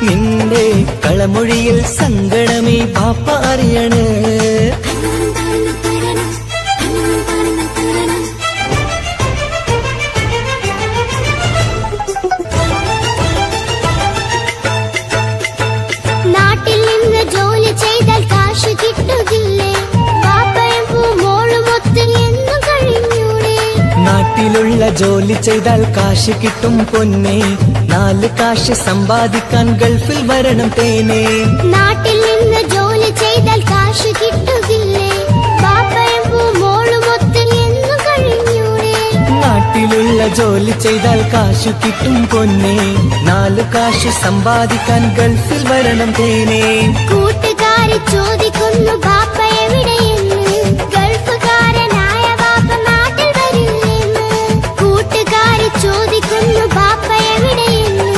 നിന്റെ കളമൊഴിയിൽ സങ്കടമീ ബാപ്പാറിയണ്.
നാട്ടിൽ നിന്ന് ജോലി ചെയ്താൽ കാശ് കിട്ടുകില്ലേ? പാപ്പയും മോളുമൊത്ത് എന്നും കഴിഞ്ഞൂടെ?
നാട്ടിലുള്ള ജോലി ചെയ്താൽ കാശ് കിട്ടും പൊന്നെ, 4 കാശ് സമ്പാദിക്കാൻ ഗൾഫിൽ വരണം തേനെ.
നാട്ടിൽ നിന്ന് ജോലി ചെയ്താൽ കാശ് കിട്ടുകില്ലേ? പാപ്പയും മോളുമൊത്ത് എന്നും കഴിഞ്ഞൂടെ?
നാട്ടിലുള്ള ജോലി ചെയ്താൽ കാശ് കിട്ടും പൊന്നെ, 4 കാശ് സമ്പാദിക്കാൻ ഗൾഫിൽ വരണം തേനെ.
കൂട്ടുകാരി ചോദിക്കുന്നു ബാപ്പ എവിടെയെന്ന്, ഗൾഫുകാരനായ ബാപ്പ നാട്ടിൽ വരില്ലെന്ന്. കൂട്ടുകാരി ചോദിക്കുന്നു ബാപ്പ എവിടെയെന്ന്,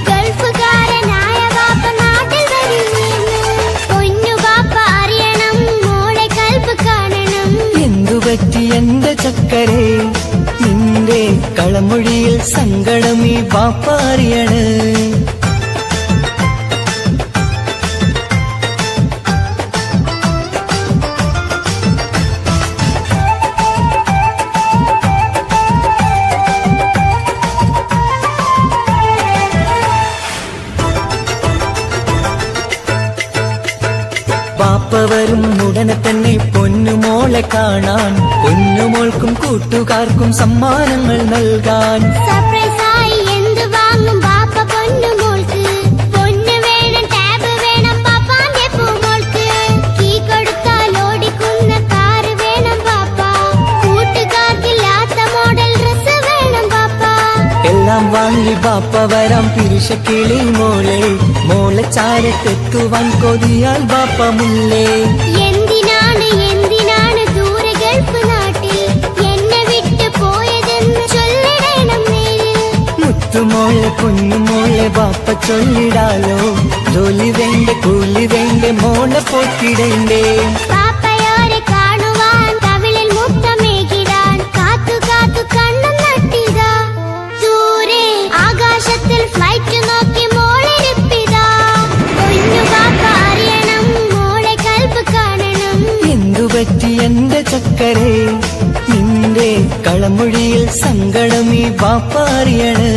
ഗൾഫുകാരനായ ബാപ്പ നാട്ടിൽ വരില്ലെന്ന്. പൊന്നു ബാപ്പ അറിയണം, മോളെ കൽപ്പ് കാണണം.
എന്തുപറ്റി എന്റെ ചക്കരെ നിന്റെ കളമൊഴിയിൽ സങ്കടമീ ബാപ്പാറിയണ്. ബാപ്പ വരും ഉടനെ തന്നെ പൊന്നുമോളെ കാണാൻ, പൊന്നുമോൾക്കും കൂട്ടുകാർക്കും സമ്മാനങ്ങൾ നൽകാൻ.
സർപ്രൈസായി എന്ത് വാങ്ങും ബാപ്പ പൊന്നു മോൾക്ക്? പൊന്നു വേണം, ടാബ് വേണം പാപ്പാന്റെ പൂമോൾക്ക്. കീ കൊടുത്താൽ ഓടിക്കുന്ന കാറ് വേണം ബാപ്പ. കൂട്ടുകാർക്കില്ലാത്ത മോഡൽ ഡ്രസ് വേണം ബാപ്പ.
എല്ലാം വാങ്ങി ബാപ്പ വരാം പിരിശക്കിളി മോളെ, മോളെ ചാരത്തെത്തുവാൻ കൊതിയാൽ ബാപ്പ മുല്ലേ.
എന്തിനാണ് എന്തിനാണ് ദൂരെ ഗൾഫ് നാട്ടിൽ എന്നെ വിട്ടു പോയതെന്ന് ചൊല്ലിടണം നേരിൽ.
മുത്തുമോളെ പൊന്നുമോളെ ബാപ്പ ചൊല്ലിടാലോ, ജോലി വേണ്ട കൂലി വേണ്ട മോളെ പോറ്റിടേണ്ടേ.
പാപ്പയോരെ കാണുവാൻ കവിളിൽ മുത്തമേകിടാൻ കാത്തു കാത്തു കണ്ണും നട്ടിതാ. ദൂരെ ആകാശത്തിൽ ഫ്ലൈറ്റ് നോക്കി മോളിരിപ്പിതാ. പൊന്നു പാപ്പ അറിയണം, മോളെ കൽപ്പ് കാണണം.
എന്തുപറ്റി എന്റെ ചക്കരെ നിന്റെ കളമൊഴിയിൽ സങ്കടമീ ബാപ്പാറിയണ്.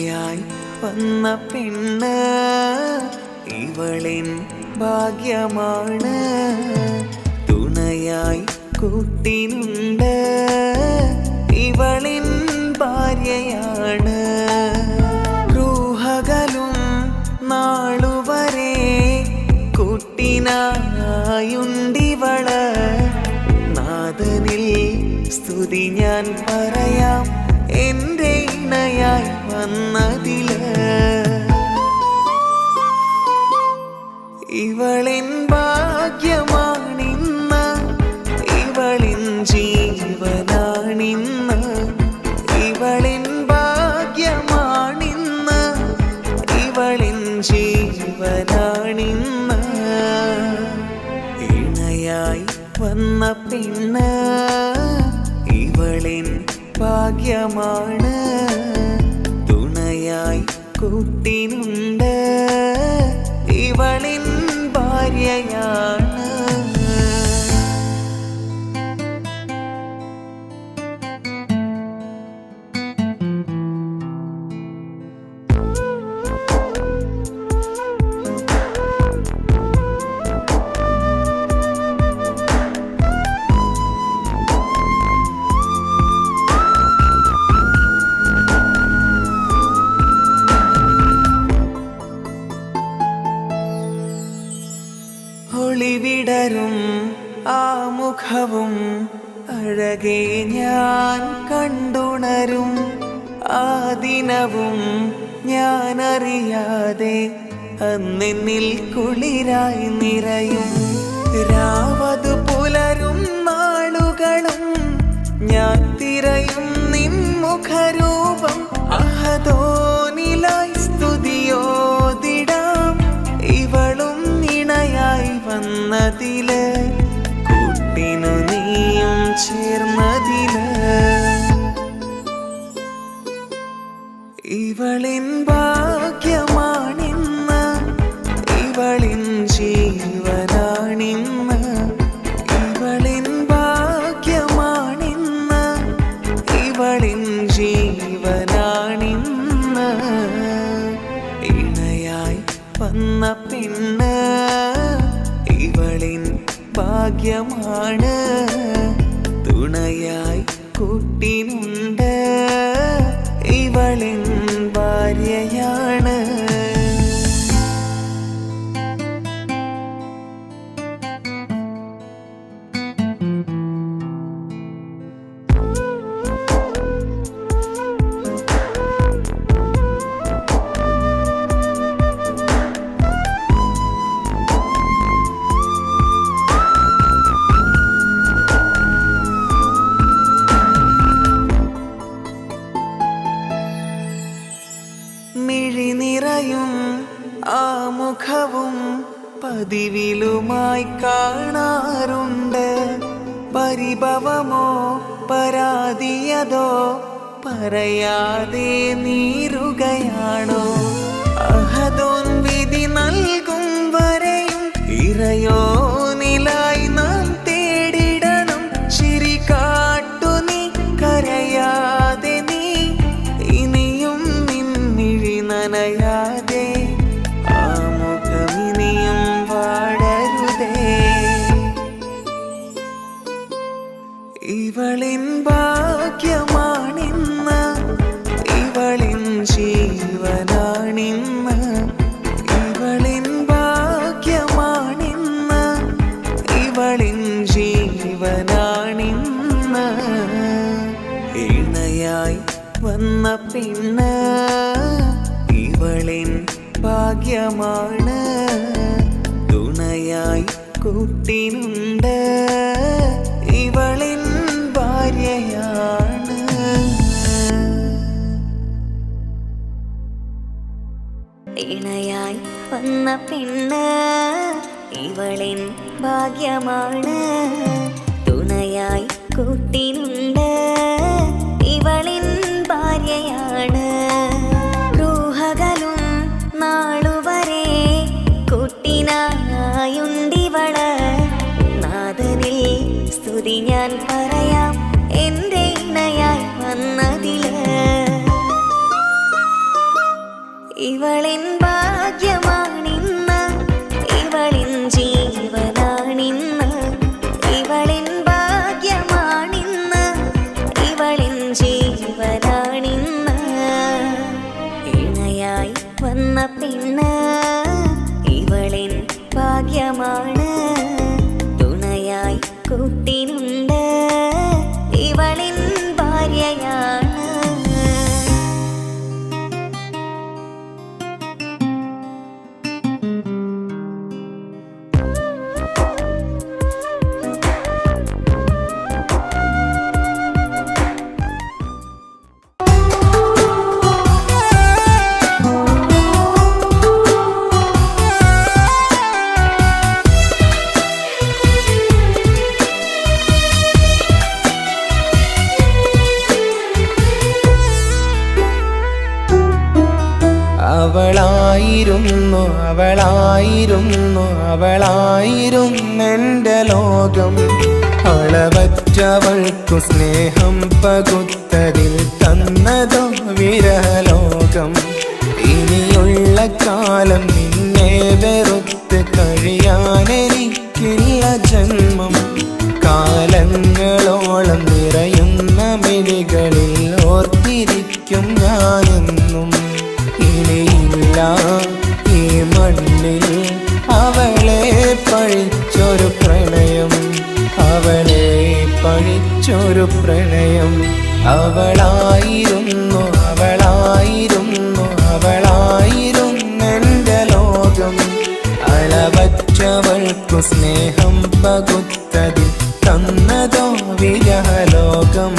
തുണയായി വന്ന പെണ്ണ് ഇവളിൻ ഭാഗ്യമാണ്. തുണയായി കൂട്ടിനുണ്ട് ഇവളിൻ ഭാര്യയാണ്. റൂഹകലും നാളുവരെ കൂട്ടിനായുണ്ടിവള്. നാഥനിൽ സ്തുതി ഞാൻ പറയാം എൻ്റെ ഇണയായി വന്നതില്. ഇവളിൻ ഭാഗ്യമാണിന്ന്, ഇവളിൻ ജീവനാണിന്ന്. ഇവളിൻ ഭാഗ്യമാണിന്ന്, ഇവളിൻ ജീവനാണിന്ന്. ഇണയായി വന്ന പെണ്ണ് ഇവളിൻ ഭാഗ്യമാണ്. തുണയായി കൂട്ടിനുണ്ട് ഇവളിൻ ഭാര്യയാണ്. ഒളിവിടരും ആ മുഖവും അഴകെ ഞാൻ കണ്ടുണരും. ആ ദിനവും ഞാനറിയാതെ അന്നെന്നിൽ കുളിരായി നിറയും. രാവതു പുലരും നാളുകളും ഞാൻ തിരയും നിൻ മുഖരൂപം. അഹദോനിലായി സ്തുതിയോതിടാം ഇവളും ഇണയായി വന്നതില്. കൂട്ടിനു നീയും ചേർന്നതില്. ഇവളിൻ ഭാഗ്യമാണിന്ന്, ഇവളിൻ ജീവനാണിന്ന്. ഇവളിൻ ഭാഗ്യമാണിന്ന്, ഇവളിൻ ജീവനാണിന്ന്. ഇണയായി വന്ന പെണ്ണ് ഇവളിൻ ഭാഗ്യമാണ്. തുണയായി കൂട്ടിനുണ്ട് ഇവളിൻ ഭാര്യയാണ്. മിഴിനിറയും ആ മുഖവും പതിവിലുമായി കാണാറുണ്ട്. പരിഭവമോ പരാതിയതോ പറയാതെ നീറുകയാണോ? അഹദോൻ വിധി നൽകും വരെയും ഇറയോനിലായി നാം തേടിടണം. ചിരി കാട്ടു നീ, കരയാതെ നീ, ഇനിയും നിൻമിഴി നനയാതെ. ആ മുഖമിനിയും വാടരുതേ. ഇവളിൻ ഭാഗ്യമാണിന്ന്, ഇവളിൻ ജീവനാണിന്ന്. ഇവളിൻ ഭാഗ്യമാണിന്ന്, ഇവളിൻ ജീവനാണിന്ന്. ഇണയായി വന്ന പെണ്ണ് ഇവളിൻ ഭാഗ്യമാണ്. തുണയായി കൂട്ടിനുണ്ട് ഇവളിൻ ഭാര്യയാണ്.
ഇണയായി വന്ന പെണ്ണ് ഇവളിൻ ഭാഗ്യമാണ്. തുണയായി കൂട്ടിനുണ്ട് ഇവളിൻ ഭാര്യയാണ്. റൂഹകലും നാളുവരെ കൂട്ടിനായുണ്ടിവള്. നാഥനിൽ സ്തുതി ഞാൻ പറയാം എൻ്റെ ഇണയായി വന്നതില്. ഇവളിൻ ഭാഗ്യമാണിന്ന്, ഇവളിൻ ജീവനാണിന്ന്. ഇവളിൻ ഭാഗ്യമാണിന്ന്, ഇവളിൻ ജീവനാണിന്ന്. ഇണയായി വന്ന പെണ്ണ് ഇവളിൻ ഭാഗ്യമാണ്. തുണയായി കൂട്ടിനുണ്ട്, ഇവളിൻ ഭാര്യയാണ്.
അവളായിരുന്നു അവളായിരുന്നു അവളായിരുന്നെൻ്റെ ലോകം. അളവറ്റവൾക്കു സ്നേഹം പകുത്തതിൽ തന്നതോ വിരലോകം. ഇനിയുള്ള കാലം നിന്നെ വെറുത്ത് കഴിയാനെനിക്കില്ല ജന്മം. കാലങ്ങളോളം നിറയുന്ന മിഴികളിൽ ഓർത്തിരിക്കും ഞാനെന്നും. ഇനിയില്ല ഈ മണ്ണിൽ അവളെ പഴിച്ചൊരു പ്രണയം, അവളെ പഴിച്ചൊരു പ്രണയം. അവളായിരുന്നു അവളായിരുന്നു അവളായിരുന്നെൻ്റെ ലോകം. അളവറ്റവൾക്കു സ്നേഹം പകുത്തതിൽ തന്നതോ വിരഹലോകം.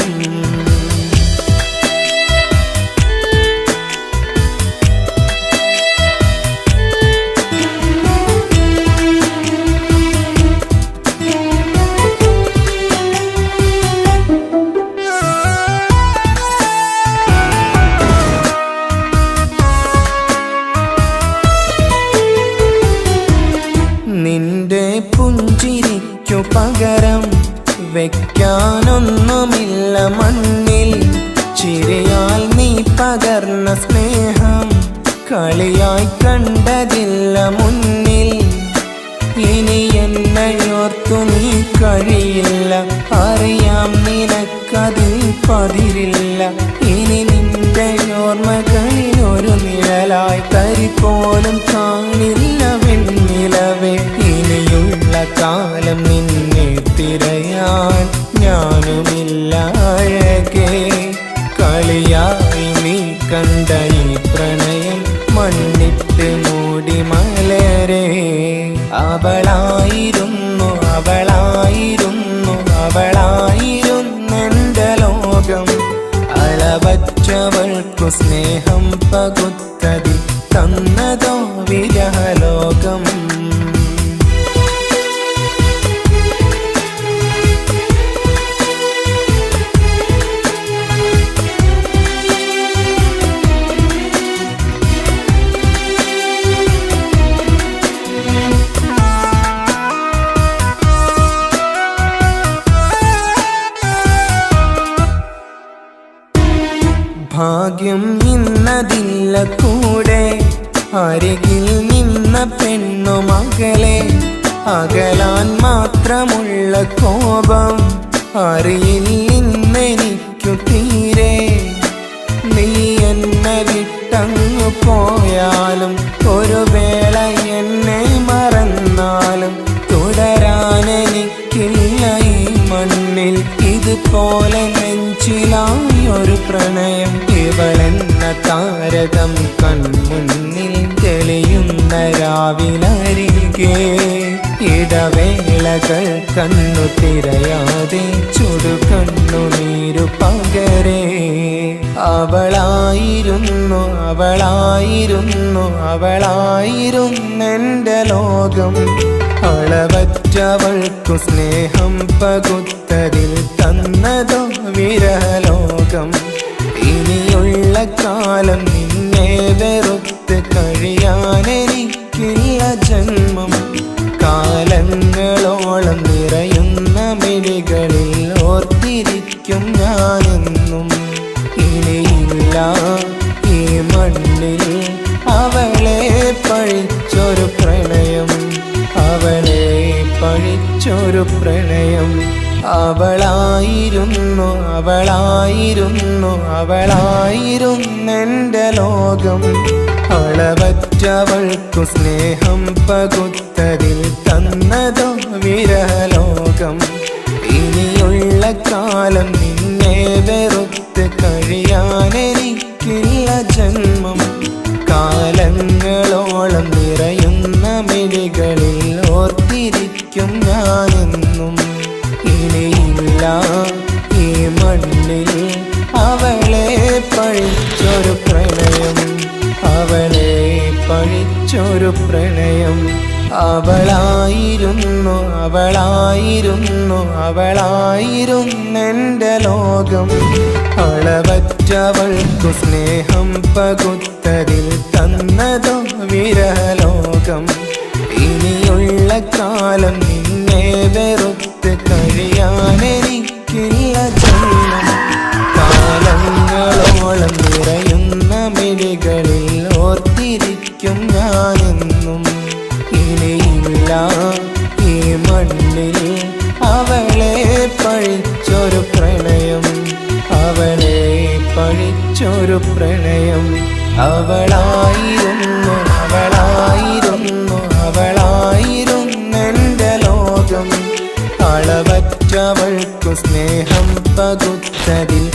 നിന്റെ പുഞ്ചിരിക്കു പകരം വെക്കാനൊന്നുമില്ല മണ്ണിൽ. ചിരിയാൽ നീ പകർന്ന സ്നേഹം കളിയായി കണ്ടതില്ല മുന്നിൽ. ഇനി എന്നോർത്തു നീ കഴിയില്ല, അറിയാം നിനക്കതിൽ പതിരില്ല. ഇനി നിന്റെ ഓർമ്മകളിൽ ഒരു നിഴലായി തരി പോലും കാണില്ല വെണ്ണിലവേ. ഇനിയുള്ള കാലം നിന്നെ തിരയാൻ ഞാനുമില്ല അഴകേ. കളിയായി നീ കണ്ട ഈ പ്രണയം മണ്ണിട്ട് മൂടി മലരേ. അവളായിരുന്നു അവളായിരുന്നു അവളായിരുന്നെൻ്റെ ലോകം. അളവറ്റവൾക്കു സ്നേഹം പകുത്തതിൽ തന്നതോ വിരഹലോകം. ഭാഗ്യം ഇന്നതില്ല കൂടെ, അരികിൽ നിന്ന പെണ്ണു മകളെ. അകലാൻ മാത്രമുള്ള കോപം അറിയില്ലെനിക്കു തീരെ. നീ എന്നെ വിട്ടങ്ങു പോയാലും ഒരു വേള എന്നെ മറന്നാലും തുടരാനെനിക്കില്ല ഈ മണ്ണിൽ. ഇതുപോലെ നെഞ്ചിലായി ഒരു പ്രണയം. ഇവളെന്ന താരകം കൺമുന്നിൽ തെളിയുന്ന രാവിലരികെ. ഇടവേളകൾ കണ്ണു തിരയാതെ ചുടുകണ്ണുനീരു പകരേ. അവളായിരുന്നു അവളായിരുന്നു അവളായിരുന്നെൻ്റെ ലോകം. അളവറ്റവൾക്കു സ്നേഹം പകുത്തതിൽ തന്നതോ വിരലോകം. ഇനിയുള്ള കാലം നിന്നെ വെറുത്ത് കഴിയാനെനിക്കില്ല ജന്മം. കാലങ്ങളോളം നിറയുന്ന മിഴികളിൽ ഓർത്തിരിക്കും ഞാനെന്നും. ഇനിയില്ല ഈ മണ്ണിൽ പഴിച്ചൊരു പ്രണയം, അവളെ പഴിച്ചൊരു പ്രണയം. അവളായിരുന്നു അവളായിരുന്നു അവളായിരുന്നെൻ്റെ ലോകം. അളവറ്റവൾക്കു സ്നേഹം പകുത്തതിൽ തന്നതോ വിരലോകം. ഇനിയുള്ള കാലം നിന്നെ വെറുത്ത് കഴിയാനെനിക്കില്ല ജന്മം. കാലങ്ങളോളം നിറയുന്ന മിഴികളിൽ ഓർത്തിരിക്കും ഞാനെന്നും. ഇനിയില്ല ഈ മണ്ണിൽ അവളെ പഴിച്ചൊരു പ്രണയം, അവളെ പഴിച്ചൊരു പ്രണയം. അവളായിരുന്നു അവളായിരുന്നു അവളായിരുന്നെൻ്റെ ലോകം. അളവറ്റവൾക്കു സ്നേഹം പകുത്തതിൽ തന്നതോ വിരലോകം. ഇനിയുള്ള കാലം നിന്നെ വെറുത്ത് കഴിയാനെനിക്കില്ല ജന്മം. കാലങ്ങളോളം നിറയുന്ന മിഴികളിൽ ഓർത്തിരിക്കും ഞാനെന്നും. ഇനിയില്ല ഈ മണ്ണിൽ അവളെ പഴിച്ചൊരു പ്രണയം, അവളെ പഴിച്ചൊരു പ്രണയം. അവളായിരുന്നു അവളായിരുന്നു അവളായിരുന്നെൻ്റെ ലോകം. അളവറ്റവൾക്കു സ്നേഹം പകുത്തതിൽ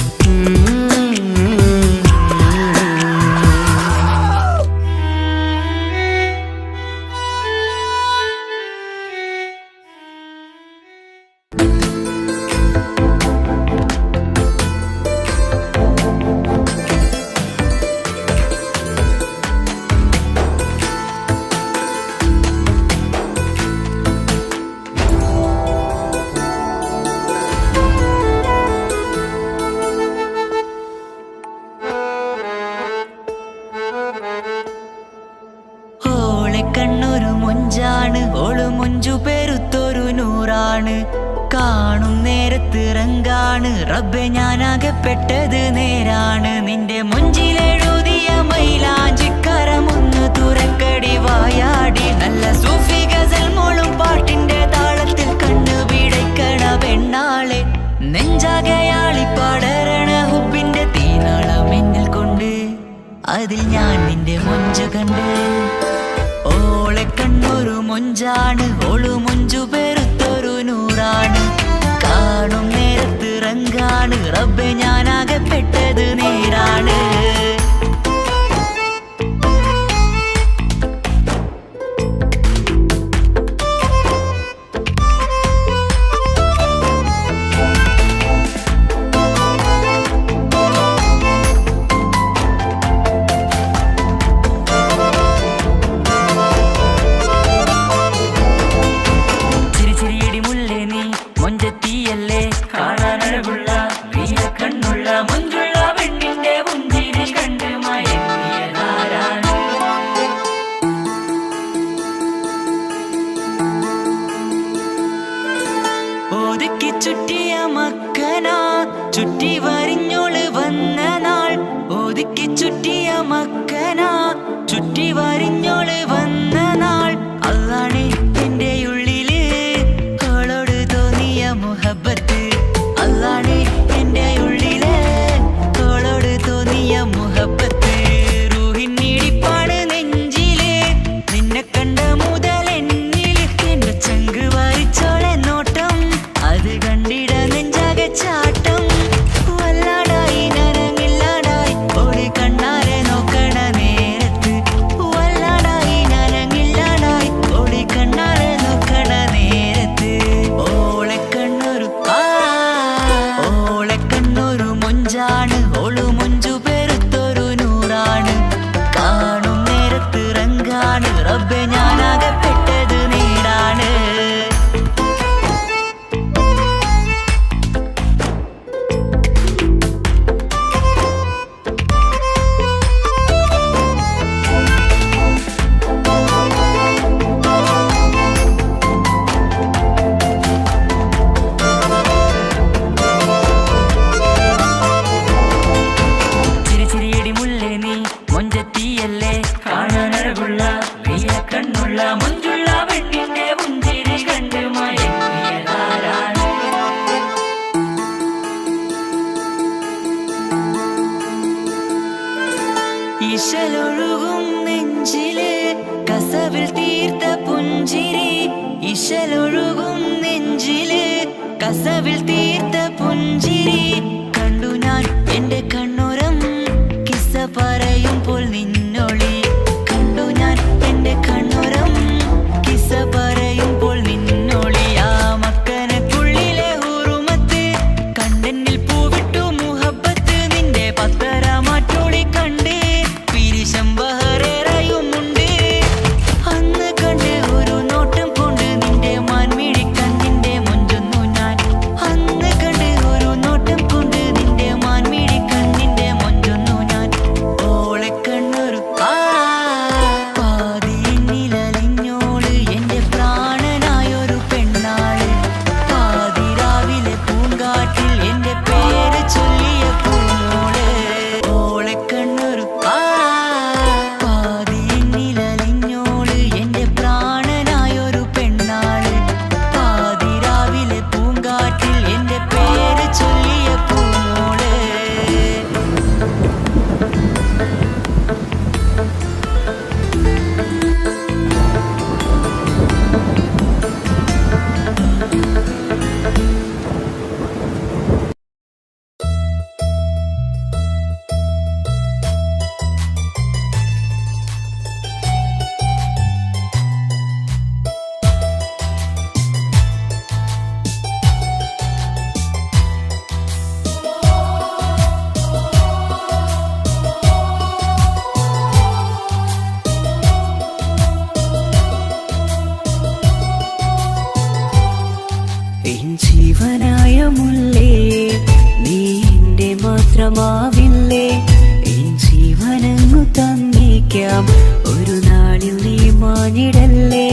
കണ്ണൊരു മൊഞ്ചാണ്, ഓള് മൊഞ്ചു പെരുത്തൊരു നൂറാണ്. കാണും നേരത്ത് റങ്കാണ്, റബ്ബെ ഞാനാകപ്പെട്ടത് നേരാണ്. നിന്റെ മൊഞ്ചിലെഴുതിയ മൈലാഞ്ചിക്കരമൊന്ന് തുറക്കടി വായാടി. നല്ല സൂഫി ഗസൽ മോളും പാട്ടിന്റെ താളത്തിൽ കണ്ണു പിടയ്ക്കണ പെണ്ണാളെ. നെഞ്ചാകയാളി പടരണ ഹുബിന്റെ തീനാളം എന്നിൽ കൊണ്ട്, അതിൽ ഞാൻ നിന്റെ മൊഞ്ചു കണ്ട്. ഓളെ കണ്ണൊരു മൊഞ്ചാണ്, ഓളു മൊഞ്ചു പെരുത്തൊരു നൂറാണ്. കാണും നേരത്ത് റങ്കാണ്, റബ്ബെ ഞാനാകപ്പെട്ടത് നേരാണ്. മൊഞ്ചെത്തിയല്ലേ കാണാനഴകുള്ള നീല കണ്ണുള്ള മൊഞ്ചുള്ള പെണ്ണിന്റെ പുഞ്ചിരി കണ്ട് കണ്ണുള്ള മുഞ്ചുള്ള പെണ്ണിന്റെ പുഞ്ചിരി കണ്ട് മയങ്ങിയതാരാണ്? ഇശലൊഴുകും നെഞ്ചില് കസവിൽ തീർത്ത പുഞ്ചിരി, ഇശലൊഴുകും നെഞ്ചില് കസവിൽ തീർത്ത പുഞ്ചിരി കണ്ടു ഞാൻ എന്റെ കണ്ണുരം കിസ്സ പറയുമ്പോൾ നിന്നൊളി. കണ്ടു ഞാൻ എന്റെ കണ്ണുരം കിസ്സ പറയുമ്പോൾ നിന്നൊളി. ആ മക്കനക്കുള്ളിലെ ഹുറുമത്ത് കണ്ണെന്നിൽ പൂവിട്ടു മുഹബത്ത്. നിന്റെ പത്തര മാറ്റോളി കണ്ട് പിരിശം ബഹറേറയുമുണ്ട്. അന്ന് കണ്ട് ഒരു നോട്ടം കൊണ്ട് നിന്റെ മാൻമിഴി കണ്ണിന്റെ മുഞ്ചൊന്നു ഞാൻ. അന്ന് കണ്ട് ഒരു നോട്ടം കൊണ്ട് നിന്റെ മാൻമിഴി കണ്ണിന്റെ മുഞ്ചൊന്നു ഞാൻ. ഓളെ കണ്ണൊരു പാതിയെന്നിലലിഞ്ഞോള് എന്റെ പ്രാണനായൊരു പെണ്ണാള്. പാതിരാവിലെ പൂങ്കാട്ടിൽ എന്റെ പേര് ചൊല്ലിയ പൂമോള്. ഓളെ കണ്ണൊരു പാതിയെന്നിലലിഞ്ഞോള് എന്റെ പ്രാണനായൊരു പെണ്ണാള്. പാതിരാവിലെ പൂങ്കാട്ടിൽ എന്റെ പേര് ചൊല്ലിയ പൂമോള്.
എൻ ജീവനായ മുല്ലേ നീ എന്റെ മാത്രമാവില്ലേ? എൻ ജീവനങ്ങു തന്നേക്കാം ഒരു നാളിൽ നീ മാഞ്ഞിടല്ലേ?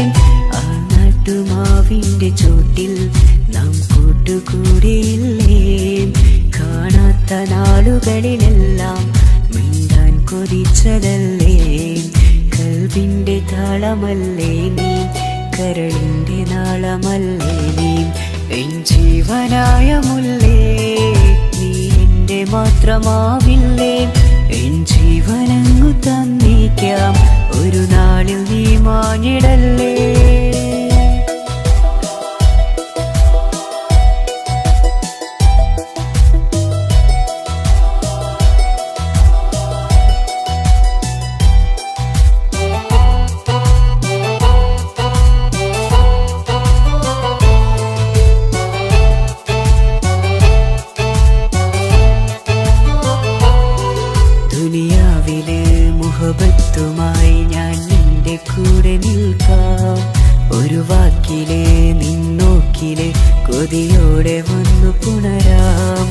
ആ നട്ടുമാവിന്റെ ചോട്ടിൽ നാം കൂട്ടുകൂടിയില്ലേ? കാണാത്ത നാളുകളിലെല്ലാം മിണ്ടാൻ കൊതിച്ചതല്ലേ? കൽവിന്റെ താളമല്ലേ നീ, കരളിന്റെ നാളമല്ലേ നീ? എൻ ജീവനായ മുല്ലേ നീ എന്റെ മാത്രമാവില്ലേ? എൻ ജീവനങ്ങു തന്നേക്കാം ഒരു നാളിൽ നീ മാഞ്ഞിടല്ലേ? ദുനിയാവിലെ മുഹബത്തുമായി ഞാൻ നിന്റെ കൂടെ നിൽക്കാം. ഒരു വാക്കിലെ നിന്നോക്കിലെ കൊതിയോടെ വന്നു പുണരാം.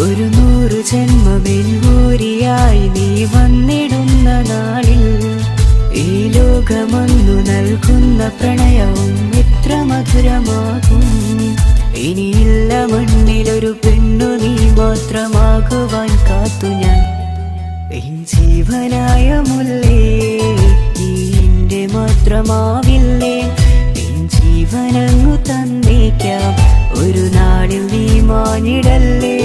ഒരു 100 ജന്മമെൻകൂരിയായി നീ വന്നിടുന്ന നാളിൽ ഈ ലോകമൊന്നു നൽകുന്ന പ്രണയവും എത്ര മധുരമാകും. ഇനിയില്ല മണ്ണിലൊരു പെണ്ണു നീ മാത്രമാകുവാൻ കാത്തു ഞാൻ. എൻ ജീവനായ മുല്ലേ നീ എന്റെ മാത്രമാവില്ലേ? എൻ ജീവനങ്ങു തന്നേക്കാം ഒരു നാളിൽ നീ മാഞ്ഞിടല്ലേ?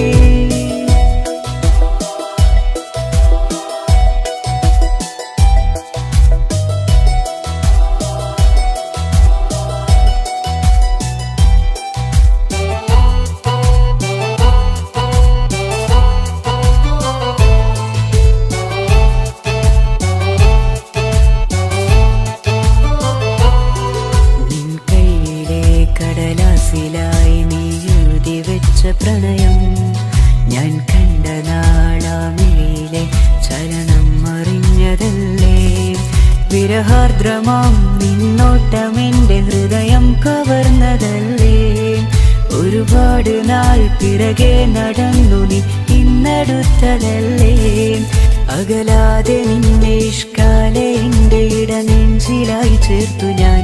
കടലാസിലായി നീ എഴുതി വെച്ച പ്രണയം ഞാൻ കണ്ട നാളാമിഴിയിലെ ചലനം അറിഞ്ഞതല്ലേ? വിരഹാർദ്രമാം നിന്നോട്ടം എന്റെ ഹൃദയം കവർന്നതല്ലേ? ഒരുപാട് നാൾ പിറകെ നടന്നു നീ ഇന്നടുത്തതല്ലേ? അകലാതെ നിന്നെ ഇഷ്കാലെ എന്റെ ഇടനെഞ്ചിലായി ചേർത്തു ഞാൻ.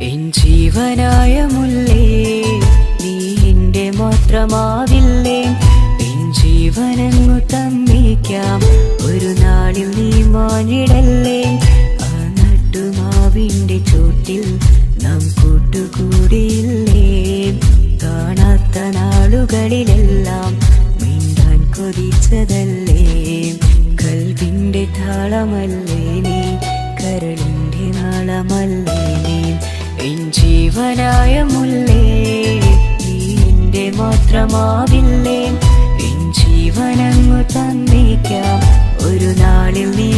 എൻ ജീവനായ മുല്ലേ നീ എന്റെ മാത്രമാവില്ലേ? എൻ ജീവനങ്ങു തന്നേക്കാം ഒരു നാളിൽ നീ മാഞ്ഞിടല്ലേ? ആ നട്ടുമാവിന്റെ ചോ വീട്ടിൽ നാം കൂട്ടുകൂടിയില്ലേ കാണാത്ത നാളുകളിലെല്ലാം മിണ്ടാൻ കൊതിച്ചതല്ലേ കൽവിന്റെ താളമല്ലേ നീ കരളിന്റെ നാളമല്ലേ നീ എൻ ജീവനായ മുല്ലേ നീ എന്റെ മാത്രമാവില്ലേ എൻ ജീവനങ്ങു തന്നേക്കാം ഒരു നാളിൽ നീ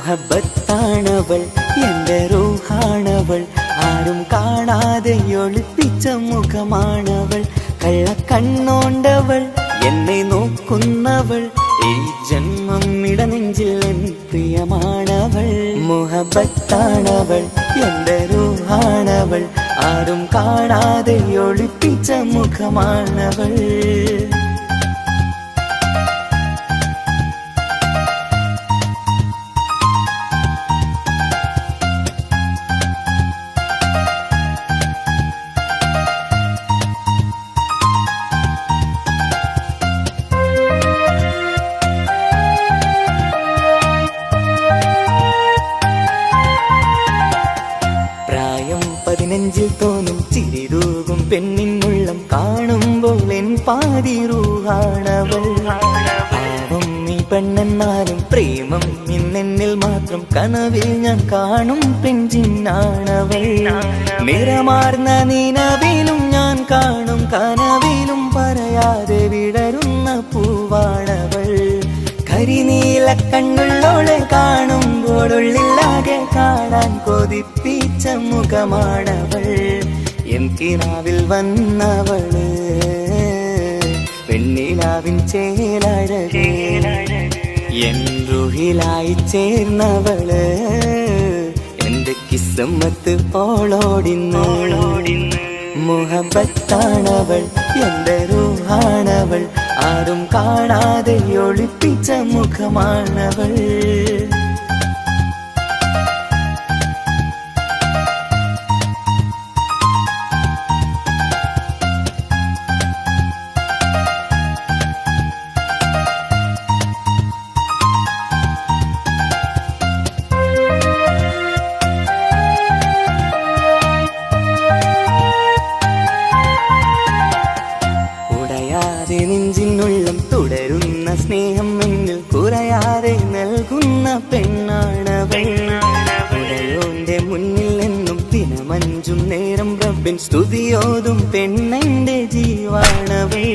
മുഹബത്താണവൾ എന്റെ റൂഹാണവൾ ആരും കാണാതെ ഒളിപ്പിച്ച മുഖമാണവൾ കള്ളക്കണ്ണോണ്ടവൾ എന്നെ നോക്കുന്നവൾ ഈ ജന്മം ഇടനെഞ്ചിൽ എൻ പ്രിയമാണവൾ മുഹബത്താണവൾ എന്റെ റൂഹാണവൾ ആരും കാണാതെ ഒളിപ്പിച്ച മുഖമാണവൾ നെഞ്ചിൽ തോന്നും ചിരിതൂകും പെണ്ണിനുള്ളം കാണുമ്പോൾ എൻ പാതി റൂഹാണവൾ പാവം നീ പെണ്ണെന്നാലും പ്രേമം ഇന്നെന്നിൽ മാത്രം കനവിൽ ഞാൻ കാണും പെഞ്ചിന്നാണവൾ നിറമാർന്ന നിലവിലും ഞാൻ കാണും കനവിലും പറയാതെ വിടരുന്ന പൂവാണവൾ കരിനീല കണ്ണുള്ളോളെ കാണുമ്പോഴുള്ളിലാകെ കാണാൻ കൊതിപ്പിച്ച മുഖമാണവൾ എൻ കിനാവിൽ വന്നവള് പെണ്ണിലാവിൻ ചേലഴകേ എൻ റുഹിലായി ചേർന്നവള് എന്റെ കിസ്മത്ത് ഓളോടിന്ന് മുഹബത്താണവൾ എന്റെ റൂഹാണവൾ ആരും കാണാതെ ഒളിപ്പിച്ച മുഖമാണവൾ നെഞ്ചിനുള്ളം തുടരുന്ന സ്നേഹം എന്നിൽ കുറയാതെ നൽകുന്ന പെണ്ണാണവൾ ഉടയോന്റെ മുന്നിൽ എന്നും ദിനമഞ്ചും നേരം റബ്ബിൻ സ്തുതിയോതും പെണ്ണെന്റെ ജീവാണവൾ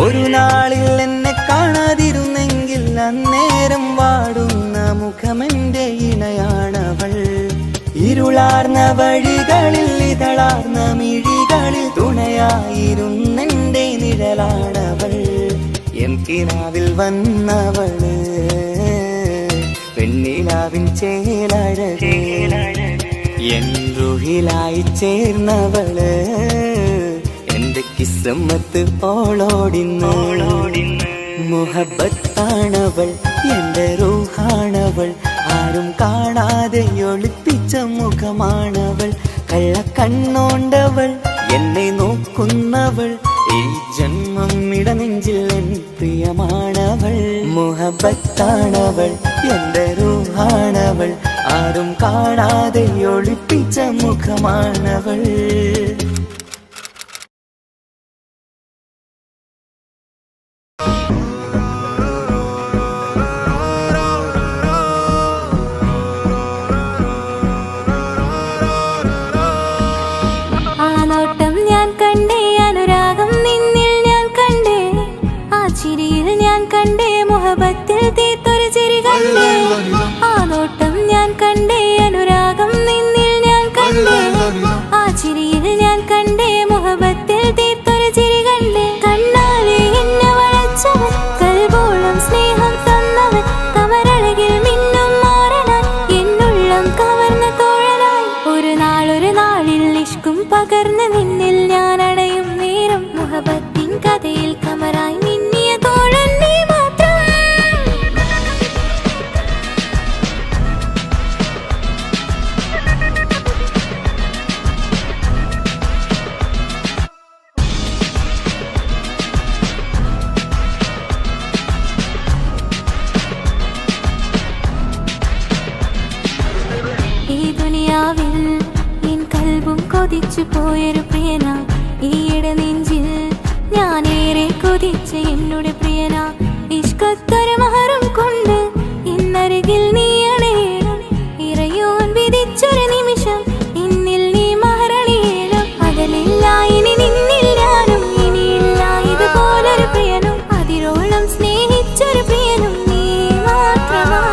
ഒരു നാളിൽ എന്നെ കാണാതിരുന്നെങ്കിൽ അന്നേരം വാടുന്ന മുഖമെന്റെ ഇണയാണവൾ ഇരുളാർന്ന വഴികളിൽ ഇതളാർന്ന മിഴികളിൽ തുണയായിരുന്നെന്റെ നിഴലാണവൾ എൻ കിനാവിൽ വന്നവള് പെണ്ണിലാവിൻ ചേലഴകേ എൻ റുഹിലായി ചേർന്നവള് എന്റെ കിസ്മത്ത് ഓളോടിന്ന് മുഹബത്താണവൾ എന്റെ റൂഹാണവൾ ആരും കാണാതെ ഒളിപ്പിച്ച മുഖമാണവൾ കള്ളക്കണ്ണോണ്ടവൾ എന്നെ നോക്കുന്നവൾ ഈ ജന്മം ഇടനെഞ്ചിൽ എൻ പ്രിയമാണവൾ മുഹബത്താണവൾ എന്റെ റൂഹാണവൾ ആരും കാണാതെ ഒളിപ്പിച്ച മുഖമാണവൾ
മുഹബത്തിൽ തീർത്തൊരു ചിരി കണ്ടേ ആ നോട്ടം ഞാൻ കണ്ടേ അനുരാഗം നിന്നിൽ ഞാൻ കണ്ടേ പകർന്ന് നിന്നിൽ ഞാൻ അടയും നേരം മുഹബത്തിൻ കഥയിൽ കമറായി മിന്നിയ തോഴൻ നീ മാത്രം. ഈ ദുനിയാവിൽ എൻ കൽബും കൊതിച്ചു പോയൊരു പ്രിയന, ഈയിടെ നെഞ്ചിൽ ഞാനേറെ കൊതിച്ച എന്നോട് പ്രിയന. ഇഷ്കത്തൊരു മഹറും കൊണ്ട് ഇന്നരികിൽ നീ അണയണം, ഇറയോൻ വിധിച്ചൊരു നിമിഷം ഇന്നിൽ നീ മഹറണിയേണം. അകലില്ല ഇനി നിന്നിൽ ഞാനും, ഇനിയില്ല ഇതുപോലൊരു പ്രിയനും, അതിരോളം സ്നേഹിച്ചൊരു പ്രിയനും നീ മാത്രമാ.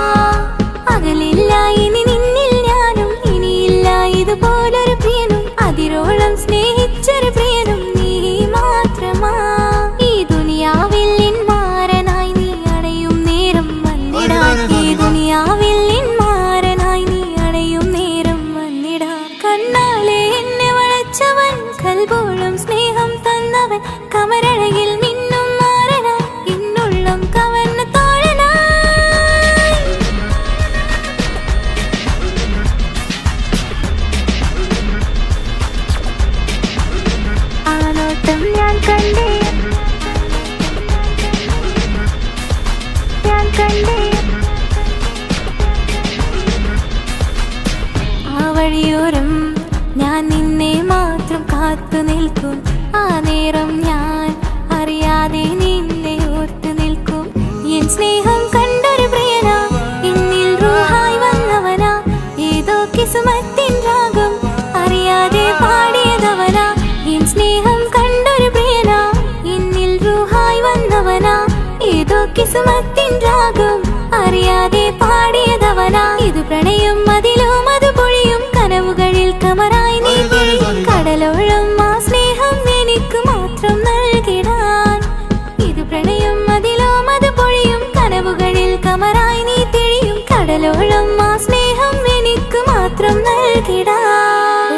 അകലില്ല ഇനി നിന്നിൽ ഞാനും, ഇനിയില്ല ഇതുപോലൊരു പ്രിയനും, അതിരോളം സ്നേഹിച്ചൊരു പ്രിയനും നീ മാത്രമാ. ഈ ദുനിയാവിൽ എൻ മാരനായി നീ അണയും നേരം വന്നിടാൻ, ഈ ദുനിയാവിൽ എൻ മാരനായി നീ അണയും നേരം വന്നിടാൻ. കണ്ണാലെ എന്നെ വളച്ചവൻ, കൽബോളം സ്നേഹം തന്നവൻ, കമരഴകിൽ മിന്നും മാരനായി എന്നുള്ളം കവർന്ന തോഴനായി. ആ നോട്ടം ഞാൻ കണ്ടേ, ഞാൻ കണ്ടേ. ആ വഴിയോരം ഞാൻ നിന്നെ മാത്രം കാത്തു നിൽക്കും, ആ നേരം ഞാൻ അറിയാതെ നിന്നെ ഓർത്തു നിൽക്കും. എൻ സ്നേഹം കണ്ടൊരു പ്രിയന, എന്നിൽ റൂഹായി വന്നവനാ, ഏതോ കിസ്മത്തിൻ രാഗം അറിയാതെ പാടിയതവനാ. എൻ സ്നേഹം കണ്ടൊരു പ്രിയന, എന്നിൽ റൂഹായി വന്നവനാ, ഏതോ കിസ്മത്തിൻ രാഗം അറിയാതെ പാടിയതവനാ. ഇത് പ്രണയം അതിലും അത് പൊഴിയും കനവുകളിൽ കമറായി നീ പൊഴിയും, കടലോളം ആ സ്നേഹം എനിക്ക് മാത്രം നൽകിടാൻ. ഇത് പ്രണയം അതിലും അത് പൊഴിയും കനവുകളിൽ കമറായി നീ തെളിയും, കടലോളം ആ സ്നേഹം എനിക്ക് മാത്രം നൽകിടാൻ.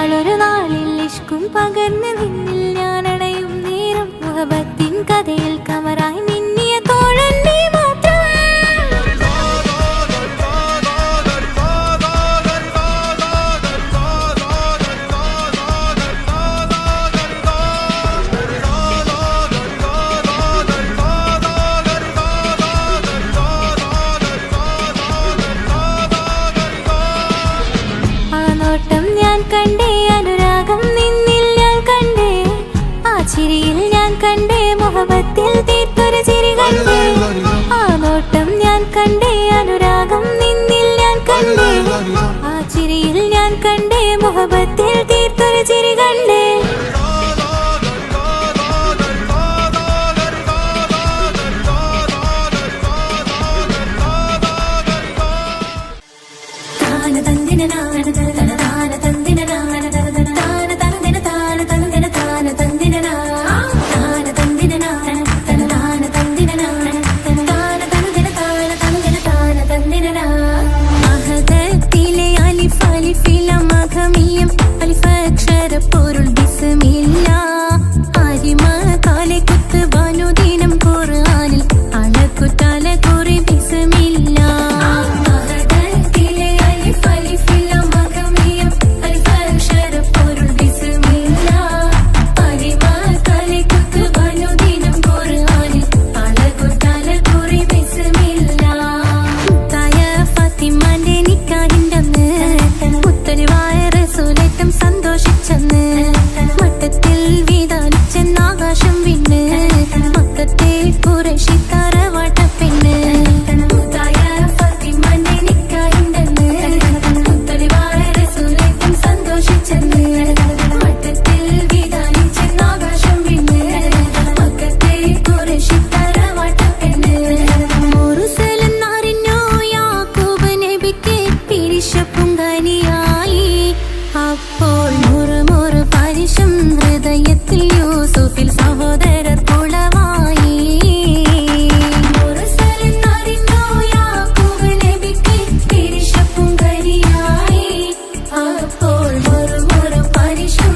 ഒരു നാളിൽ ഇഷ്കും പകർന്ന് നിന്നിൽ ഞാൻ അണയും നേരം മുഹബത്തിൻ കഥയിൽ കമറായി മിന്നിയ തോഴൻ നീ മാത്രം. ആ നോട്ടം ഞാൻ കണ്ടേ, അനുരാഗം നിന്നിൽ ഞാൻ കണ്ടേ, ആ ചിരിയിൽ ഞാൻ കണ്ടേ, മുഹബത്തിൽ തീർത്തൊരു ചിരി കണ്ടേ. ആ നോട്ടം ഞാൻ കണ്ടേ, അനുരാഗം നിന്നിൽ ഞാൻ കണ്ടേ, ആ ചിരിയിൽ ഞാൻ കണ്ടേ, മുഹബത്തിൽ തീർത്തൊരു ചിരി കണ്ടേ. താന തന്ദിന നാന തന താന തന്ദിന നാന തന താന തന്ദിന താന തന്ദിന താന തന്ദിന താന തന്ദിന നാന തന താന തന്ദിന നാന തന താന തന്ദിന താന തന്ദിന താന തന്ദിന. മഹദത്തിലെ അലിഫ് അലിഫില മഖമിയം അലിഫ് അക്ഷര പൊരുൾ ബിസ്മില്ല. ആരിമ കാലെ കുത്ത് വനുദിനം ഖുർആനിൽ അളക്കുതല കുറി ബിസ്മില്ല. സന്തോഷിച്ചെന്ന് മട്ടത്തിൽ വീതാലിച്ചെന്നാകാശം വിണ്ണ്, മക്കത്തെ കുറേശി തറവാട്ട പെണ്ണ്. സന്തോഷിച്ചെന്ന് മട്ടത്തിൽ വീതാലിച്ചെന്നാകാശം വിണ്ണ്, മക്കത്തെ കുറേശി തറവാട്ട പെണ്ണ്. മുറുസലെന്നറിഞ്ഞോ യാക്കൂബ് നബിക്ക് പിരിശപ്പും കനിയായി. അപ്പോൾ മുറുമുറു പരിശം ഹൃദയത്തിൽ യൂസുഫിൽ സഹോദരർ കുളവായി. മുറുസലെന്നറിഞ്ഞോ യാക്കൂബ് നബിക്ക് പിരിശപ്പും കനിയായി. അപ്പോൾ മുറുമുറു പരിശം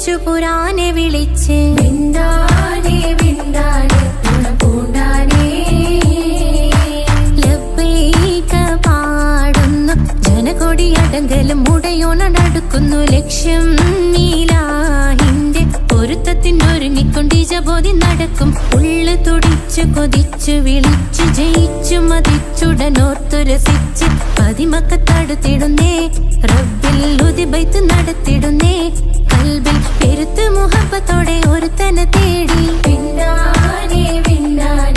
വിളിച്ചു പുരാനെ വിളിച്ച് വിണ്ടാനെ വിണ്ടാനെ പൂണ്ടാനെ ലബ്ബൈക പാടുന്നു ജനകൊടിയടങ്കലും മുടയോണടുക്കുന്നു ലക്ഷ്യം നീലാഹിന്റെ പൊരുത്തത്തിനൊരുങ്ങിക്കൊണ്ടിജബോധി നടക്കും ഉള്ളു തുടിച്ചു കൊതിച്ചു വിളിച്ചു ജയിച്ചു മതിച്ചുടനോർത്തു രസിച്ച് പതിമക്കത്തടുത്തിടുന്നേ റബ്ബിൽ ഉദിബൈത്ത് നടത്തിടുന്നേ കൽബിൽ പെരുത്ത് മുഹബത്തോടെ ഒരുത്തനെ തേടി വിണ്ടാനെ വിണ്ടാനെ